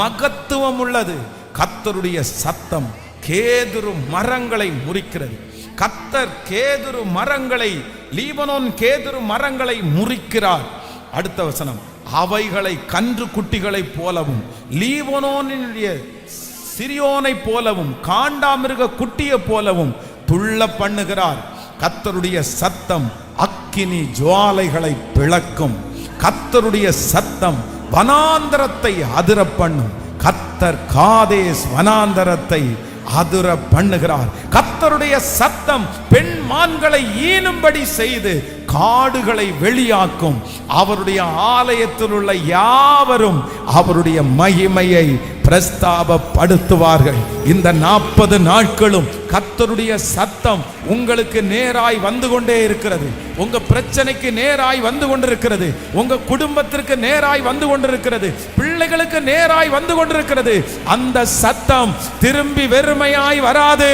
மகத்துவம் உள்ளது, கர்த்தருடைய சத்தம் கேதுரு மரங்களை முறிக்கிறது. கர்த்தர் கேதுரு மரங்களை, லீபனோன் கேதுரு மரங்களை முறிக்கிறார். அடுத்த வசனம். அவைகளை கன்று குட்டிகளை போலவும் லீபனோனுடைய சிரியோனை போலவும் காண்டாமிருக குட்டியை போலவும் துள்ள பண்ணுகிறார். கர்த்தருடைய சத்தம் அக்கினி ஜுவாலைகளை பிளக்கும். கர்த்தருடைய சத்தம் வனாந்தரத்தை அதிர பண்ணும். கர்த்தர் காதேஸ் வனாந்தரத்தை அதிர பண்ணுகிறார். கர்த்தருடைய சத்தம் பெண் மான்களை ஈனும்படி செய்து காடுகளை வெளியாக்கும். அவருடைய ஆலயத்தில் உள்ள யாவரும் அவருடைய மகிமையை பிரஸ்தாபப்படுத்துவார்கள். இந்த 40 நாட்களும் கர்த்தருடைய சத்தம் உங்களுக்கு நேராய் வந்து கொண்டே இருக்கிறது. உங்க பிரச்சனைக்கு நேராய் வந்து கொண்டிருக்கிறது, உங்க குடும்பத்திற்கு நேராய் வந்து கொண்டிருக்கிறது, பிள்ளைகளுக்கு நேராய் வந்து கொண்டிருக்கிறது. அந்த சத்தம் திரும்பி வெறுமையாய் வராது,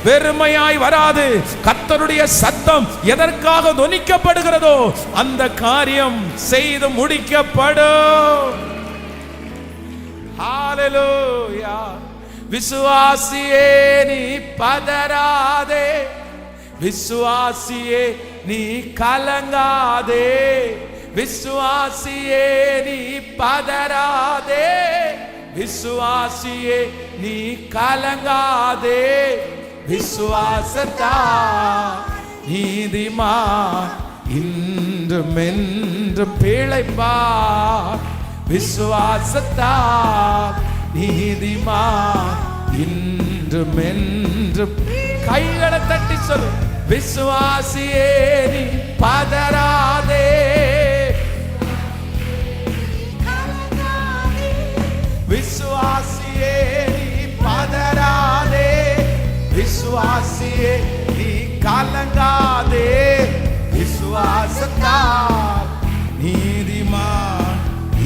வெறுமையாய் வராது. கர்த்தருடைய சத்தம் எதற்காக தொனிக்கப்படுகிறதோ அந்த காரியம் செய்து முடிக்கப்படும். ஹalleluya. விசுவாசியே நீ பதறாதே, விசுவாசியே நீ கலங்காதே, விசுவாசியே நீ பதறாதே, விசுவாசியே நீ கலங்காதே. விசுவாசத்தா நீதிமான் இன்றும் என்றும் பிழைப்பார். விசுவாசத்தால் நீதிமான் இன்றும் என்றும். கைகளை தட்டி சொல்லு. விசுவாசியே நீ பதறாதே, விசுவாசியே நீ பதறாதே, விசுவாசியே நீ கலங்காதே. விசுவாசத்தால் நீதிமான்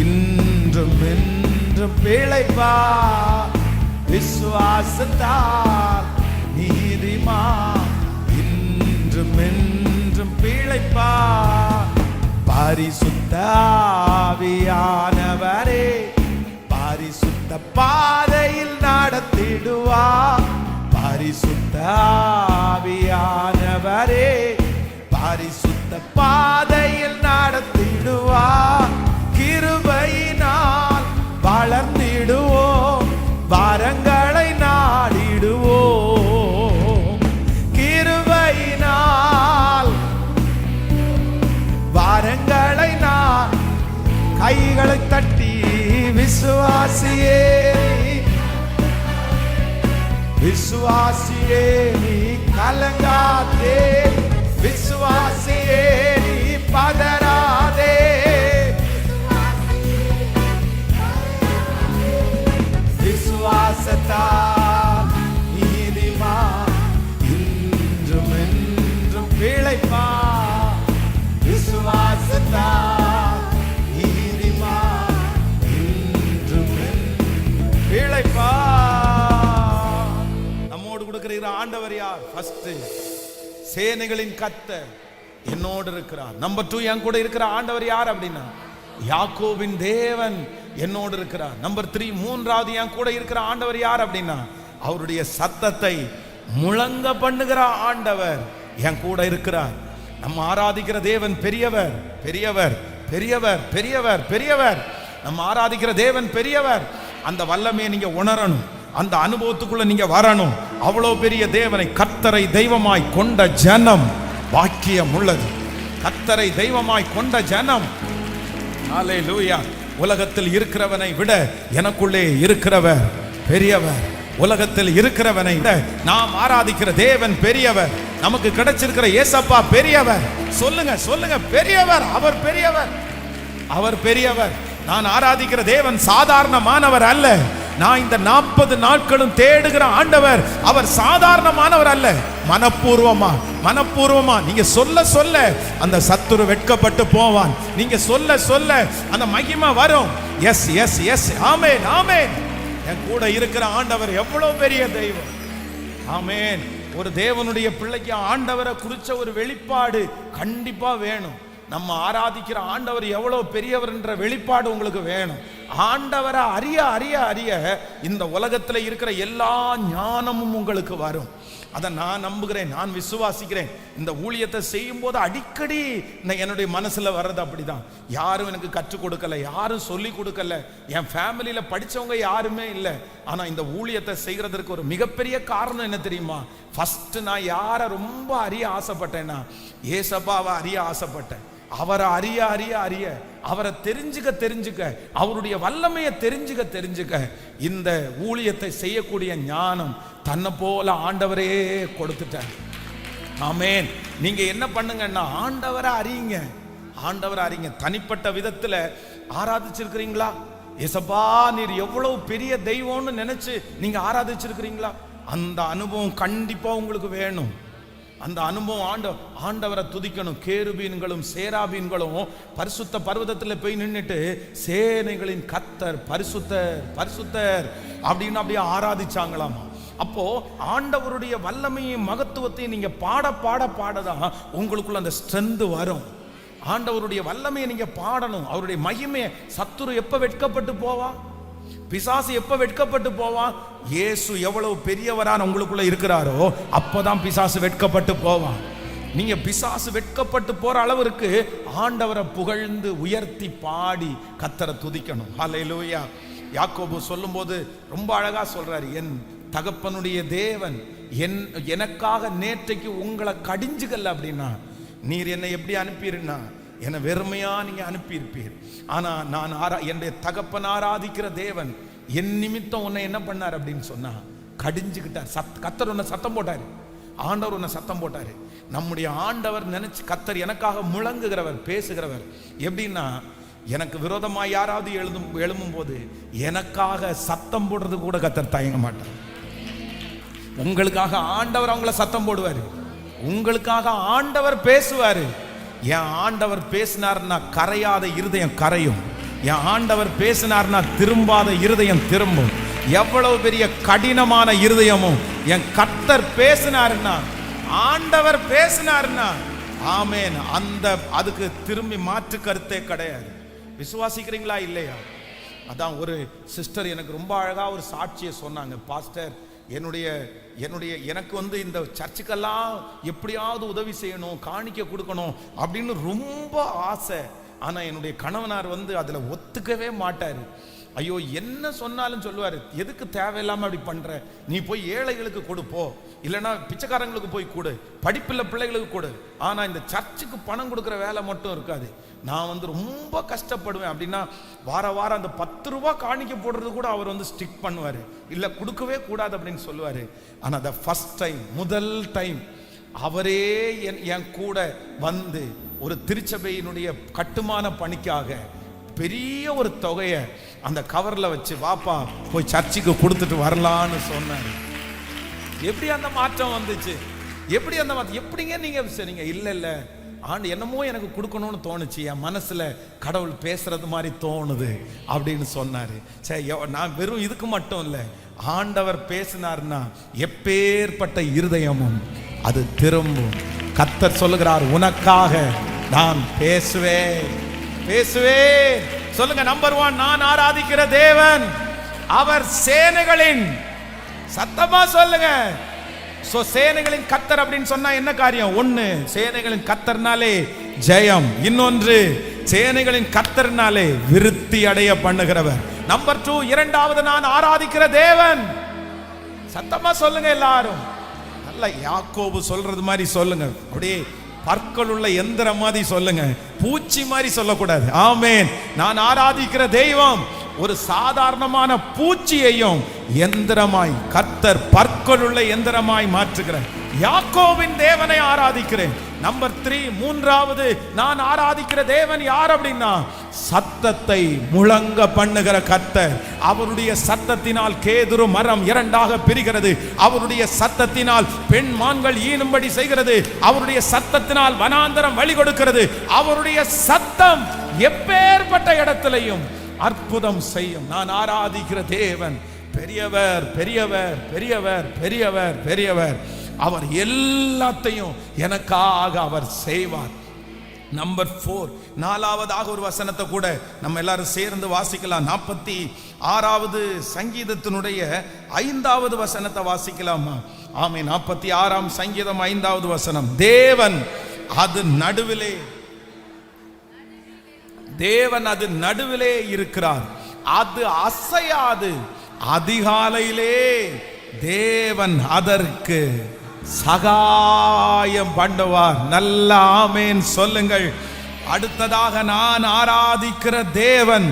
இன்றும் என்றும் பிழைப்பார். விசுவாசத்தால் நீதிமான் இன்றும் என்றும் பிழைப்பார். பரிசுத்த ஆவியானவரே பரிசுத்த பாதையில் நடத்திடுவார். பரிசுத்த ஆவியானவரே பரிசுத்த பாதையில் நடத்திடுவார். கிருபையினால் வளர்ந்திடுவோம், வரங்களை நாடிடுவோம். கிருபையினால் வரங்களை நான். கைகளை தட்டி விசுவாசியே, விசுவாசியே நீ கலங்காதே, விசுவாசியே நீ பதறாதே. விசுவாசத்தால் நீதிமான் இன்றும் என்றும் பிழைப்பார். விசுவாசத்தால் நீதிமான் இன்றும் என்றும் பிழைப்பார். நம்மோடு கொடுக்கிற ஆண்டவர் யார்? ஃபர்ஸ்ட் சேனைகளின் கர்த்தர் என்னோடு இருக்கிறார். நம்பர் 2 என் கூட இருக்கிற ஆண்டவர் யார் அப்படின்னா யாக்கோபின் தேவன் என்னோடு இருக்கிறார். நம்பர் 3 மூன்றாவது என் கூட இருக்கிற ஆண்டவர் யார் அப்படின்னா அவருடைய சத்தத்தை முழங்க பண்ணுகிற ஆண்டவர் என் கூட இருக்கிறார். நம்ம ஆராதிக்கிற தேவன் பெரியவர், பெரியவர், பெரியவர், பெரியவர், பெரியவர். நம்ம ஆராதிக்கிற தேவன் பெரியவர். அந்த வல்லமையை நீங்க உணரணும், அந்த அனுபவத்துக்குள்ள நீங்க வரணும். அவ்வளவு பெரிய தேவனை, கர்த்தரை தெய்வமாய் கொண்ட ஜனம் பாக்கியம் உள்ளது. கர்த்தரை தெய்வமாய் கொண்ட ஜனம். ஹல்லேலூயா. உலகத்தில் இருக்கிறவனை விட எனக்குள்ளே இருக்கிறவர் பெரியவர். உலகத்தில் இருக்கிறவனை விட நாம் ஆராதிக்கிற தேவன் பெரியவர். நமக்கு கிடைச்சிருக்கிற ஏசப்பா பெரியவர். சொல்லுங்க, சொல்லுங்க, பெரியவர். அவர் பெரியவர், அவர் பெரியவர். நான் ஆராதிக்கிற தேவன் சாதாரணமானவர் அல்ல. நான் இந்த 40 நாட்களும் தேடுகிற ஆண்டவர் அவர் சாதாரணமானவர் அல்ல. மனப்பூர்வமா நீங்க சொல்ல அந்த சத்துரு வெட்கப்பட்டு போவான். நீங்க சொல்ல அந்த மகிமை வரும். எஸ் எஸ் எஸ், ஆமென் ஆமென். என் கூட இருக்கிற ஆண்டவர் எவ்வளவு பெரிய தெய்வம். ஆமென். ஒரு தேவனுடைய பிள்ளைக்கு ஆண்டவரை குறிச்ச ஒரு வெளிப்பாடு கண்டிப்பா வேணும். நம்ம ஆராதிக்கிற ஆண்டவர் எவ்வளவு பெரியவர் என்ற வெளிப்பாடு உங்களுக்கு வேணும். ஆண்டவரை அறிய அறிய அறிய இந்த உலகத்தில் இருக்கிற எல்லா ஞானமும் உங்களுக்கு வரும். அதை நான் நம்புகிறேன், நான் விசுவாசிக்கிறேன். இந்த ஊழியத்தை செய்யும் போது அடிக்கடி என்னுடைய மனசுல வர்றது அப்படிதான். யாரும் எனக்கு கற்றுக் கொடுக்கல, யாரும் சொல்லி கொடுக்கல, என் ஃபேமிலியில படிச்சவங்க யாருமே இல்லை. ஆனா இந்த ஊழியத்தை செய்யறதுக்கு ஒரு மிகப்பெரிய காரணம் என்ன தெரியுமா? ஃபர்ஸ்ட் நான் யாரை ரொம்ப அறிய ஆசைப்பட்டேன்னா ஏசப்பாவை அறிய ஆசைப்பட்டேன். அவரை அறிய அறிய அறிய, அவரை தெரிஞ்சுக்க அவருடைய வல்லமையை தெரிஞ்சுக்க இந்த ஊழியத்தை செய்யக்கூடிய ஞானம் தன்னை போல ஆண்டவரே கொடுத்துட்டார். ஆமென். நீங்க என்ன பண்ணுங்கன்னா ஆண்டவரை அறியுங்க. தனிப்பட்ட விதத்துல ஆராதிச்சிருக்கிறீங்களா? ஏசப்பா நீர் எவ்வளவு பெரிய தெய்வம்னு நினைச்சு நீங்க ஆராதிச்சிருக்கிறீங்களா? அந்த அனுபவம் கண்டிப்பா உங்களுக்கு வேணும். அந்த அனுபவம் ஆண்டவரை துதிக்கணும். கேருபீன்களும் சேராபீன்களும் பரிசுத்த பர்வதத்தில் போய் நின்றுட்டு சேனைகளின் கர்த்தர் பரிசுத்தர் பரிசுத்தர் அப்படின்னு அப்படியே ஆராதிச்சாங்களாமா. அப்போ ஆண்டவருடைய வல்லமையும் மகத்துவத்தையும் நீங்க பாடதான் உங்களுக்குள்ள அந்த ஸ்ட்ரென்த் வரும். ஆண்டவருடைய வல்லமையை நீங்க பாடணும். அவருடைய மகிமையை சத்துரு எப்ப வெட்கப்பட்டு போவா? பிசாசு எப்ப வெட்கப்பட்டு போவான்? இயேசு எவ்வளவு பெரியவரான உங்களுக்குள்ள இருக்கிறாரோ அப்பதான் பிசாசு வெட்கப்பட்டு போவான். நீங்க பிசாசு வெட்கப்பட்டு போற அளவிற்கு ஆண்டவரை புகழ்ந்து உயர்த்தி பாடி கர்த்தரை துதிக்கணும். ஹல்லேலூயா. யாக்கோபு சொல்லும்போது ரொம்ப அழகா சொல்றாரு, என் தகப்பனுடைய தேவன் எனக்காக நேற்றைக்கு உங்களை கடிஞ்சுக்கல அப்படின்னா நீர் என்னை எப்படி அனுப்பிருன்னா என்னை வெறுமையா நீங்க அனுப்பியிருப்பீர். ஆனா நான் என்னுடைய தகப்பன் ஆராதிக்கிற தேவன் என் நிமித்தம் உன்னை என்ன பண்ணார் அப்படின்னு சொன்னா கடிஞ்சுக்கிட்டார். கர்த்தர் உன்னை சத்தம் போட்டாரு, ஆண்டவர் உன்னை சத்தம் போட்டாரு. நம்முடைய ஆண்டவர் நினைச்சு கர்த்தர் எனக்காக முழங்குகிறவர், பேசுகிறவர். எப்படின்னா எனக்கு விரோதமாக யாராவது எழும்பும் போது எனக்காக சத்தம் போடுறது கூட கர்த்தர் தயங்க மாட்டார். உங்களுக்காக ஆண்டவர் அவங்கள சத்தம் போடுவாரு, உங்களுக்காக ஆண்டவர் பேசுவாரு. என் ஆண்டவர் பேசினார்னா கரையாத இருதயம் கரையும். என் ஆண்டவர் பேசினார்னா திரும்பாத இருதயம் திரும்பும். எவ்வளவு பெரிய கடினமான இருதயமும் என் கர்த்தர் பேசினார்னா, ஆண்டவர் பேசினார்னா ஆமென், அதுக்கு திரும்பி மாற்று கருத்தே கிடையாது. விசுவாசிக்கிறீங்களா இல்லையா? அதான் ஒரு சிஸ்டர் எனக்கு ரொம்ப அழகா ஒரு சாட்சியை சொன்னாங்க. பாஸ்டர், எனக்கு இந்த சர்ச்சுக்கெல்லாம் எப்படியாவது உதவி செய்யணும், காணிக்க கொடுக்கணும் அப்படின்னு ரொம்ப ஆசை. ஆனா என்னுடைய கணவனார் அதுல ஒத்துக்கவே மாட்டாரு. ஐயோ என்ன சொன்னாலும் சொல்லுவாரு, எதுக்கு தேவையில்லாம அப்படி பண்ற, நீ போய் ஏழைகளுக்கு கொடுப்போ, இல்லைன்னா பிச்சைக்காரங்களுக்கு போய் கொடு, படிப்புள்ள பிள்ளைகளுக்கு கொடு. ஆனா இந்த சர்ச்சுக்கு பணம் கொடுக்குற வேலை மட்டும் இருக்காது. நான் ரொம்ப கஷ்டப்படுவேன் அப்படின்னா வாரம் அந்த 10 ரூபாய் காணிக்க போடுறது கூட அவர் ஸ்டிக் பண்ணுவாரு, இல்ல கொடுக்கவே கூடாது அப்படின்னு சொல்லுவாரு. ஆனா the first time, முதல் டைம் அவரே என் கூட ஒரு திருச்சபையினுடைய கட்டுமான பணிக்காக பெரிய ஒரு தொகையை அந்த கவர்ல வச்சு வாப்பா போய் சர்ச்சுக்கு கொடுத்துட்டு வரலான்னு சொன்னாரு. எப்படி அந்த மாற்றம் வந்துச்சு? எப்படிங்க நீங்க சரிங்க? இல்ல ஆண்டு என்னமோ எனக்கு கொடுக்கணும்னு தோணுச்சு, என் மனசுல கடவுள் பேசுறது மாதிரி தோணுது அப்படின்னு சொன்னாரு. சரி, நான் வெறும் இதுக்கு மட்டும் இல்ல, ஆண்டவர் பேசினார்னா எப்பேற்பட்ட இருதயமும் அது திரும்பும். கர்த்தர் சொல்லுகிறார், உனக்காக நான் பேசுவேன். சொல்லுங்க, நம்பர் 1, நான் ஆராதிக்கிற தேவன் அவர் சேனைகளின், சத்தமா சொல்லுங்க, சேனைகளின் கர்த்தர் அப்படின்னு சொன்னா என்ன காரியம்? ஒண்ணு, சேனைகளின் கர்த்தர்னாலே ஜெயம். இன்னொன்று, சேனைகளின் கர்த்தர்னாலே விருத்தி அடைய பண்ணுகிறவர். நம்பர் 2, இரண்டாவது, நான் ஆராதிக்கிற தேவன். சத்தமா சொல்லுங்க எல்லாரும். நல்ல யாக்கோபு சொல்றது மாதிரி சொல்லுங்க, அப்படியே பற்கள் உள்ள எந்திரம் மாதிரி சொல்லுங்க, பூச்சி மாதிரி சொல்லக்கூடாது. ஆமென். நான் ஆராதிக்கிற தெய்வம் ஒரு சாதாரணமான பூச்சியையும் எந்திரமாய் கர்த்தர் பற்கள் உள்ள எந்திரமாய் மாற்றுகிறார். யாக்கோபின் தேவனை ஆராதிக்கிறேன். நம்பர் 3, மூன்றாவது, நான் ஆராதிக்கிற தேவன் யார் அப்படின்னா சத்தத்தை முழங்க பண்ணுகிற கர்த்தர். அவருடைய சத்தத்தினால் கேதுரு மரம் இரண்டாக பிரிகிறது. அவருடைய சத்தத்தினால் பெண் மான்கள் ஈனும்படி செய்கிறது. அவருடைய சத்தத்தினால் வனாந்தரம் வழி கொடுக்கிறது. அவருடைய சத்தம் எப்பேற்பட்ட இடத்திலையும் அற்புதம் செய்யும். நான் ஆராதிக்கிற தேவன் பெரியவர், பெரியவர், பெரியவர், பெரியவர், பெரியவர். அவர் எல்லாத்தையும் எனக்காக அவர் செய்வார். நம்பர் 4, நாலாவதாக ஒரு வசனத்தை கூட நம்ம எல்லாரும் சேர்ந்து வாசிக்கலாம். 46வது சங்கீதத்தினுடைய 5வது வசனத்தை வாசிக்கலாமா? ஆமென். 46ஆம் சங்கீதம் 5வது வசனம். தேவன் அது நடுவிலே, தேவன் அது நடுவிலே இருக்கிறார், அது அசையாது. அதிகாலையிலே தேவன் அதற்கு சகாயம் பண்ணுவார். நல்ல ஆமென் சொல்லுங்கள். அடுத்ததாக, நான் ஆராதிக்கிற தேவன்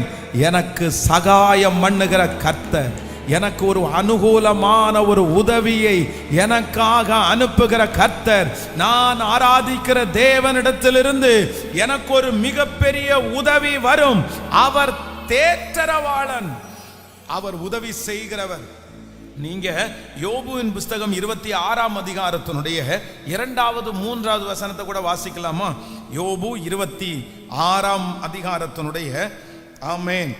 எனக்கு சகாயம் பண்ணுகிற கர்த்தர், எனக்கு ஒரு அனுகூலமான ஒரு உதவியை எனக்காக அனுப்புகிற கர்த்தர். நான் ஆராதிக்கிற தேவனிடத்திலிருந்து எனக்கு ஒரு மிகப்பெரிய உதவி வரும். அவர் தேற்றரவாளன், அவர் உதவி செய்கிறவர். நீங்க யோபுவின் புஸ்தகம் 26ஆம் அதிகாரத்தினுடைய 2வது 3வது வசனத்தை கூட வாசிக்கலாமா? யோபு 26ஆம் அதிகாரத்தினுடைய ஆமென்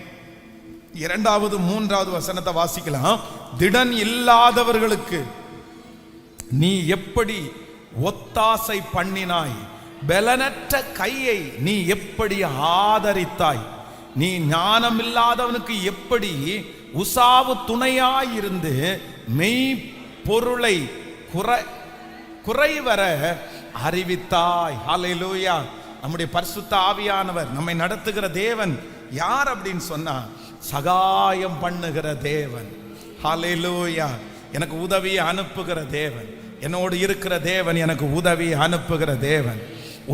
2வது 3வது வசனத்தை வாசிக்கலாம். திடன் இல்லாதவர்களுக்கு நீ எப்படி ஒத்தாசை பண்ணினாய், பலனற்ற கையை நீ எப்படி ஆதரித்தாய், நீ ஞானம் இல்லாதவனுக்கு எப்படி உசாவு துணையாயிருந்து மெய் பொருளை குறைவர அறிவித்தாய். ஹல்லேலூயா. நம்முடைய பரிசுத்த ஆவியானவர் நம்மை நடத்துகிற தேவன் யார் அப்படின்னு சொன்னா, சகாயம் பண்ணுகிற தேவன். ஹல்லேலூயா. எனக்கு உதவியை அனுப்புகிற தேவன், என்னோடு இருக்கிற தேவன், எனக்கு உதவியை அனுப்புகிற தேவன்,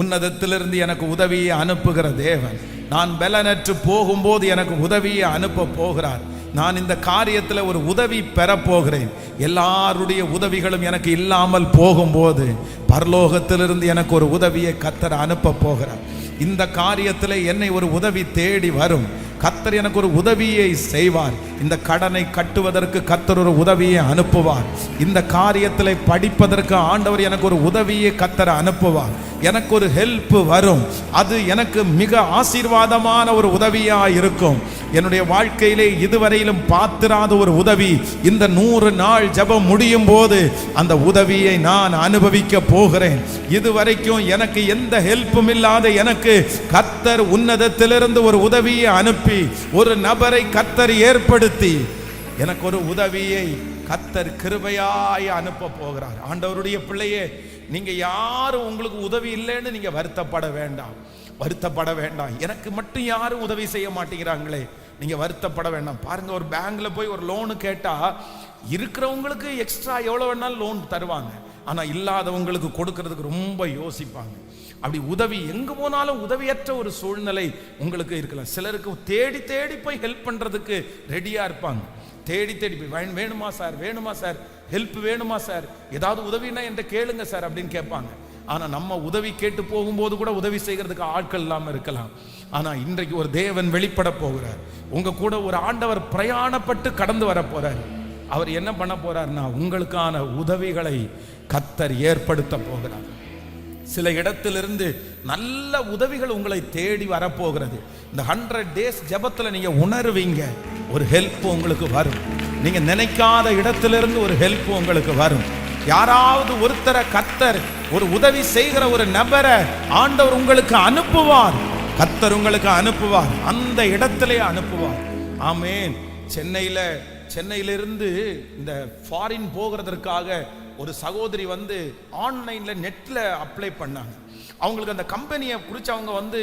உன்னதத்திலிருந்து எனக்கு உதவியை அனுப்புகிற தேவன். நான் பலனற்று போகும்போது எனக்கு உதவியை அனுப்ப போகிறார். நான் இந்த காரியத்தில் ஒரு உதவி பெறப்போகிறேன். எல்லாருடைய உதவிகளும் எனக்கு இல்லாமல் போகும்போது பரலோகத்திலிருந்து எனக்கு ஒரு உதவியை கர்த்தர் அனுப்ப போகிறார். இந்த காரியத்தில் என்னை ஒரு உதவி தேடி வரும். கர்த்தர் எனக்கு ஒரு உதவியை செய்வார். இந்த கடனை கட்டுவதற்கு கர்த்தர் ஒரு உதவியை அனுப்புவார். இந்த காரியத்தில் படிப்பதற்கு ஆண்டவர் எனக்கு ஒரு உதவியை கர்த்தர் அனுப்புவார். எனக்கு ஒரு ஹெல்ப் வரும். அது எனக்கு மிக ஆசீர்வாதமான ஒரு உதவியா இருக்கும். என்னுடைய வாழ்க்கையிலே இதுவரையிலும் பார்த்திராத ஒரு உதவி. இந்த 100 நாள் ஜெபம் முடியும் போது அந்த உதவியை நான் அனுபவிக்க போகிறேன். இதுவரைக்கும் எனக்கு எந்த ஹெல்ப்பும் இல்லாத எனக்கு கர்த்தர் உன்னதத்திலிருந்து ஒரு உதவியை அனுப்பி, ஒரு நபரை கர்த்தர் ஏற்படுத்தி எனக்கு ஒரு உதவியை கர்த்தர் கிருபையாய் அனுப்ப போகிறார். ஆண்டவருடைய பிள்ளையே, நீங்க யாரும் உங்களுக்கு உதவி இல்லைன்னு நீங்க வருத்தப்பட வேண்டாம், வருத்தப்பட வேண்டாம். எனக்கு மட்டும் யாரும் உதவி செய்ய மாட்டேங்கிறாங்களே, நீங்க வருத்தப்பட வேண்டாம். பாருங்க, ஒரு பேங்க்ல போய் ஒரு லோனு கேட்டா இருக்கிறவங்களுக்கு எக்ஸ்ட்ரா எவ்வளவு வேணாலும் லோன் தருவாங்க. ஆனா இல்லாதவங்களுக்கு கொடுக்கறதுக்கு ரொம்ப யோசிப்பாங்க. அப்படி உதவி எங்க போனாலும் உதவியற்ற ஒரு சூழ்நிலை உங்களுக்கு இருக்கலாம். சிலருக்கு தேடி தேடி போய் ஹெல்ப் பண்றதுக்கு ரெடியா இருப்பாங்க. தேடி தேடி போய் வேணுமா சார், வேணுமா சார், ஹெல்ப் வேணுமா சார், ஏதாவது உதவினா என்கிட்ட கேளுங்க சார் அப்படின்னு கேட்பாங்க. ஆனா நம்ம உதவி கேட்டு போகும்போது கூட உதவி செய்யறதுக்கு ஆட்கள் இல்லாம இருக்கலாம். ஆனா இன்றைக்கு ஒரு தேவன் வெளிப்பட போகிறார். உங்க கூட ஒரு ஆண்டவர் பிரயாணப்பட்டு கடந்து வர போறார். அவர் என்ன பண்ண போறார்னா, உங்களுக்கான உதவிகளை கர்த்தர் ஏற்படுத்த போகிறார். சில இடத்திலிருந்து நல்ல உதவிகள் உங்களை தேடி வரப்போகிறது. இந்த 100 days ஜெபத்துல நீங்க உணர்வீங்க, ஒரு ஹெல்ப் உங்களுக்கு வரும். நீங்க நினைக்காத இடத்திலிருந்து ஒரு ஹெல்ப் உங்களுக்கு வரும். யாராவது ஒருத்தரை கர்த்தர் ஒரு உதவி செய்கிற ஒரு நபரை ஆண்டவர் உங்களுக்கு அனுப்புவார். கர்த்தர் உங்களுக்கு அனுப்புவார், அந்த இடத்திலே அனுப்புவார். ஆமென். சென்னையிலிருந்து இந்த ஃபாரின் போகிறதற்காக ஒரு சகோதரி வந்து ஆன்லைன்ல நெட்ல அப்ளை பண்ணாங்க. அவங்களுக்கு அந்த கம்பெனியை குறித்து அவங்க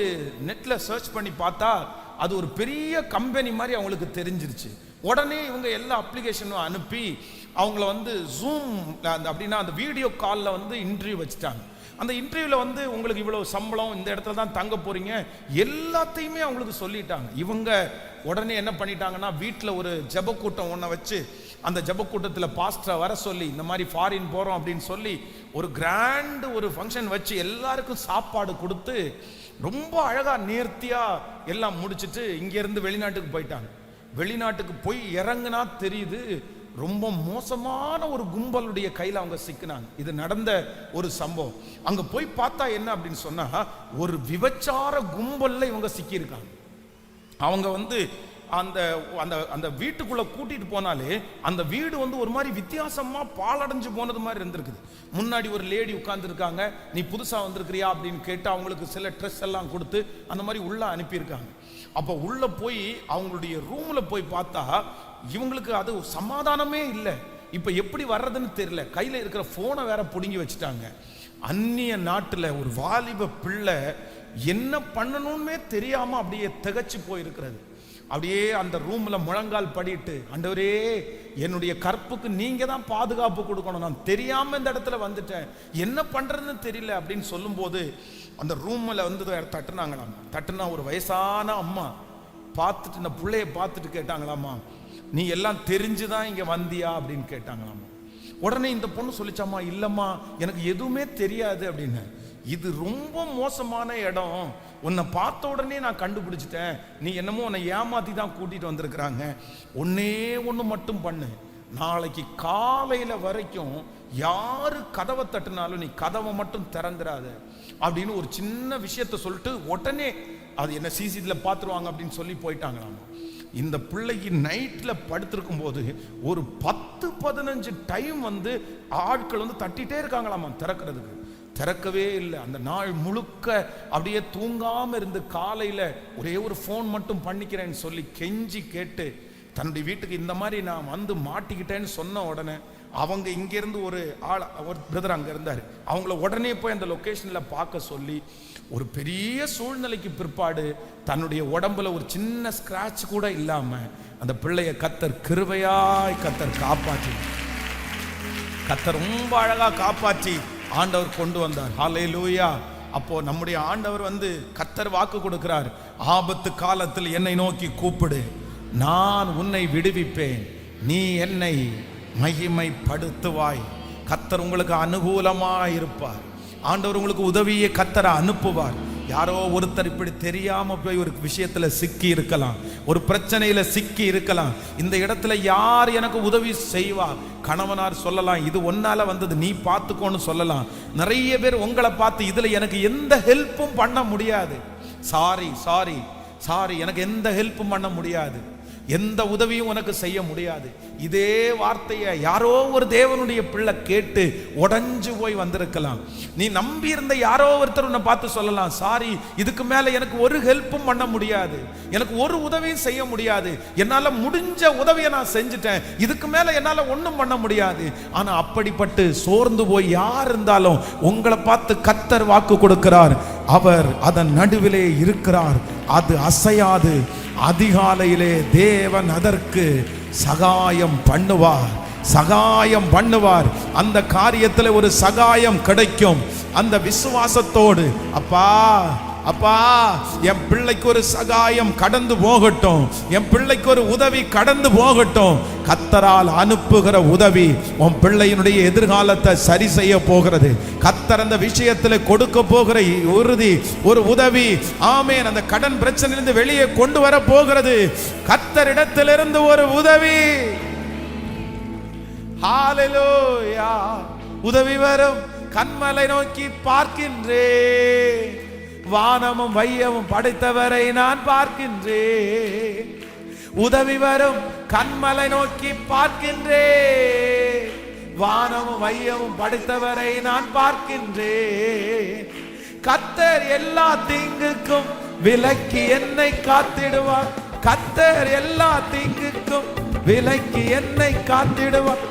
நெட்ல சர்ச் பண்ணி பார்த்தா அது ஒரு பெரிய கம்பெனி மாதிரி அவங்களுக்கு தெரிஞ்சிருச்சு. உடனே இவங்க எல்லா அப்ளிகேஷனும் அனுப்பி அவங்கள ஜூம் அப்படின்னா அந்த வீடியோ காலில் இன்டர்வியூ வச்சுட்டாங்க. அந்த இன்டர்வியூல உங்களுக்கு இவ்வளவு சம்பளம், இந்த இடத்துல தான் தங்க போறீங்க, எல்லாத்தையுமே அவங்களுக்கு சொல்லிட்டாங்க. இவங்க உடனே என்ன பண்ணிட்டாங்கன்னா, வீட்டில் ஒரு ஜெப கூட்டம் ஒன்றை வச்சு அந்த ஜெப கூட்டத்தில் பாஸ்டரை வர சொல்லி இந்த மாதிரி ஃபாரின் போகிறோம் அப்படின்னு சொல்லி ஒரு கிராண்ட் ஒரு ஃபங்க்ஷன் வச்சு எல்லாருக்கும் சாப்பாடு கொடுத்து ரொம்ப அழகாக நேர்த்தியாக எல்லாம் முடிச்சுட்டு இங்கேருந்து வெளிநாட்டுக்கு போயிட்டாங்க. வெளிநாட்டுக்கு போய் இறங்குனா தெரியுது ரொம்ப மோசமான ஒரு கும்பலுடைய கையில் அவங்க சிக்கினாங்க. இது நடந்த ஒரு சம்பவம். அங்கே போய் பார்த்தா என்ன அப்படின்னு சொன்னா, ஒரு விபச்சார கும்பல்ல இவங்க சிக்கியிருக்காங்க. அவங்க அந்த அந்த அந்த வீட்டுக்குள்ள கூட்டிட்டு போனாலே அந்த வீடு ஒரு மாதிரி வித்தியாசமா பாலடைஞ்சு போனது மாதிரி இருந்திருக்குது. முன்னாடி ஒரு லேடி உட்கார்ந்துருக்காங்க. நீ புதுசா வந்திருக்கிறியா அப்படின்னு கேட்டு அவங்களுக்கு சில ட்ரெஸ் எல்லாம் கொடுத்து அந்த மாதிரி உள்ள அனுப்பியிருக்காங்க. அப்போ உள்ள போய் அவங்களுடைய ரூம்ல போய் பார்த்தா இவங்களுக்கு அது சமாதானமே இல்லை. இப்ப எப்படி வர்றதுன்னு தெரியல. கையில இருக்கிற போனை வேற புடுங்கி வச்சுட்டாங்க. அந்நிய நாட்டுல ஒரு வாலிப பிள்ளை என்ன பண்ணணும்னே தெரியாம அப்படியே திகச்சு போயிருக்கிறது. அப்படியே அந்த ரூம்ல முழங்கால் படிட்டு, ஆண்டவரே என்னுடைய கற்புக்கு நீங்க தான் பாதுகாப்பு கொடுக்கணும், நான் தெரியாம இந்த இடத்துல வந்துட்டேன், என்ன பண்றதுன்னு தெரியல அப்படின்னு சொல்லும் போது அந்த ரூம்ல தட்டுனாங்களாம். தட்டுனா ஒரு வயசான அம்மா பார்த்துட்டு இந்த பிள்ளைய பார்த்துட்டு கேட்டாங்களாமா, நீ எல்லாம் தெரிஞ்சுதான் இங்க வந்தியா அப்படின்னு கேட்டாங்களாமா. உடனே இந்த பொண்ணு சொல்லிச்சாமா, இல்லம்மா எனக்கு எதுவுமே தெரியாது அப்படின்னு. இது ரொம்ப மோசமான இடம், உன்னை பார்த்த உடனே நான் கண்டுபிடிச்சிட்டேன், நீ என்னமோ உன்னை ஏமாத்தி தான் கூட்டிட்டு வந்திருக்கிறாங்க. ஒன்னே ஒன்று மட்டும் பண்ணு, நாளைக்கு காலையில வரைக்கும் யாரு கதவை தட்டினாலும் நீ கதவை மட்டும் திறந்துடாத அப்படின்னு ஒரு சின்ன விஷயத்த சொல்லிட்டு உடனே அது என்ன சிசிடிவில பார்த்துருவாங்க அப்படின்னு சொல்லி போயிட்டாங்களாம். இந்த பிள்ளைக்கு நைட்ல படுத்திருக்கும் போது ஒரு 10-15 டைம் ஆட்கள் தட்டிட்டே இருக்காங்களாமா திறக்கிறதுக்கு. திறக்கவே இல்லை. அந்த நாள் முழுக்க அப்படியே தூங்காம இருந்து காலையில ஒரே ஒரு ஃபோன் மட்டும் பண்ணிக்கிறேன்னு சொல்லி கெஞ்சி கேட்டு தன்னுடைய வீட்டுக்கு இந்த மாதிரி நான் மாட்டிக்கிட்டேன்னு சொன்ன உடனே அவங்க இங்கிருந்து ஒரு பிரதர் அங்க இருந்தாரு, அவங்கள உடனே போய் அந்த லொகேஷன்ல பார்க்க சொல்லி ஒரு பெரிய சூழ்நிலைக்கு பிற்பாடு தன்னுடைய உடம்புல ஒரு சின்ன ஸ்கிராட்ச் கூட இல்லாம அந்த பிள்ளைய கர்த்தர் கிருபையாய் காப்பாற்றி, கர்த்தர் ரொம்ப அழகா காப்பாற்றி ஆண்டவர் கொண்டு வந்தார். ஹல்லேலூயா. அப்போ நம்முடைய ஆண்டவர் கர்த்தர் வாக்கு கொடுக்கிறார், ஆபத்து காலத்தில் என்னை நோக்கி கூப்பிடு, நான் உன்னை விடுவிப்பேன், நீ என்னை மகிமைப்படுத்துவாய். கர்த்தர் உங்களுக்கு அனுகூலமாய் இருப்பார். ஆண்டவர் உங்களுக்கு உதவியை கர்த்தரை அனுப்புவார். யாரோ ஒருத்தர் இப்படி தெரியாம போய் ஒரு விஷயத்துல சிக்கி இருக்கலாம், ஒரு பிரச்சனையில சிக்கி இருக்கலாம். இந்த இடத்துல யார் எனக்கு உதவி செய்வா? கணவனார் சொல்லலாம், இது ஒன்னால வந்தது, நீ பார்த்துக்கோன்னு சொல்லலாம். நிறைய பேர் உங்களை பார்த்து இதுல எனக்கு எந்த ஹெல்ப்பும் பண்ண முடியாது, சாரி சாரி சாரி, எனக்கு எந்த ஹெல்ப்பும் பண்ண முடியாது, எந்த உதவியும் உனக்கு செய்ய முடியாது. இதே வார்த்தையை யாரோ ஒரு தேவனுடைய பிள்ளை கேட்டு உடைஞ்சு போய் வந்திருக்கலாம். நீ நம்பி இருந்த யாரோ ஒருத்தர் உன்னை பார்த்து சொல்லலாம், சாரி இதுக்கு மேல எனக்கு ஒரு ஹெல்ப்பும் பண்ண முடியாது, எனக்கு ஒரு உதவியும் செய்ய முடியாது, என்னால முடிஞ்ச உதவியை நான் செஞ்சுட்டேன், இதுக்கு மேல என்னால ஒன்றும் பண்ண முடியாது. ஆனா அப்படிப்பட்டு சோர்ந்து போய் யார் இருந்தாலும் உங்களை பார்த்து கர்த்தர் வாக்கு கொடுக்கிறார், அவர் அதன் நடுவிலே இருக்கிறார், அது அசையாது. அதிகாலையிலே தேவன் அதற்கு சகாயம் பண்ணுவார், சகாயம் பண்ணுவார். அந்த காரியத்தில் ஒரு சகாயம் கிடைக்கும். அந்த விசுவாசத்தோடு, அப்பா அப்பா என் பிள்ளைக்கு ஒரு சகாயம் கடந்து போகட்டும், என் பிள்ளைக்கு ஒரு உதவி கடந்து போகட்டும். கர்த்தரால் அனுப்புகிற உதவி உன் பிள்ளையினுடைய எதிர்காலத்தை சரி செய்ய போகிறது. கர்த்தர் அந்த விஷயத்தில் கொடுக்க போகிற உறுதி ஒரு உதவி, ஆமென், அந்த கடன் பிரச்சனையிலிருந்து வெளியே கொண்டு வர போகிறது. கர்த்தரிடத்திலிருந்து ஒரு உதவி. ஹல்லேலூயா. உதவி வரும், கண்மலை நோக்கி பார்க்கின்றேன், வானமும் வையமும் படைத்தவரை நான் பார்க்கின்றேன். உதவி வரும், கண்மலை நோக்கி பார்க்கின்றேன், வானமும் வையமும் படைத்தவரை நான் பார்க்கின்றேன். கர்த்தர் எல்லா தீங்குக்கும் விலக்கி என்னை காத்திடுவார், கர்த்தர் எல்லா தீங்குக்கும் விலக்கி என்னை காத்திடுவார்.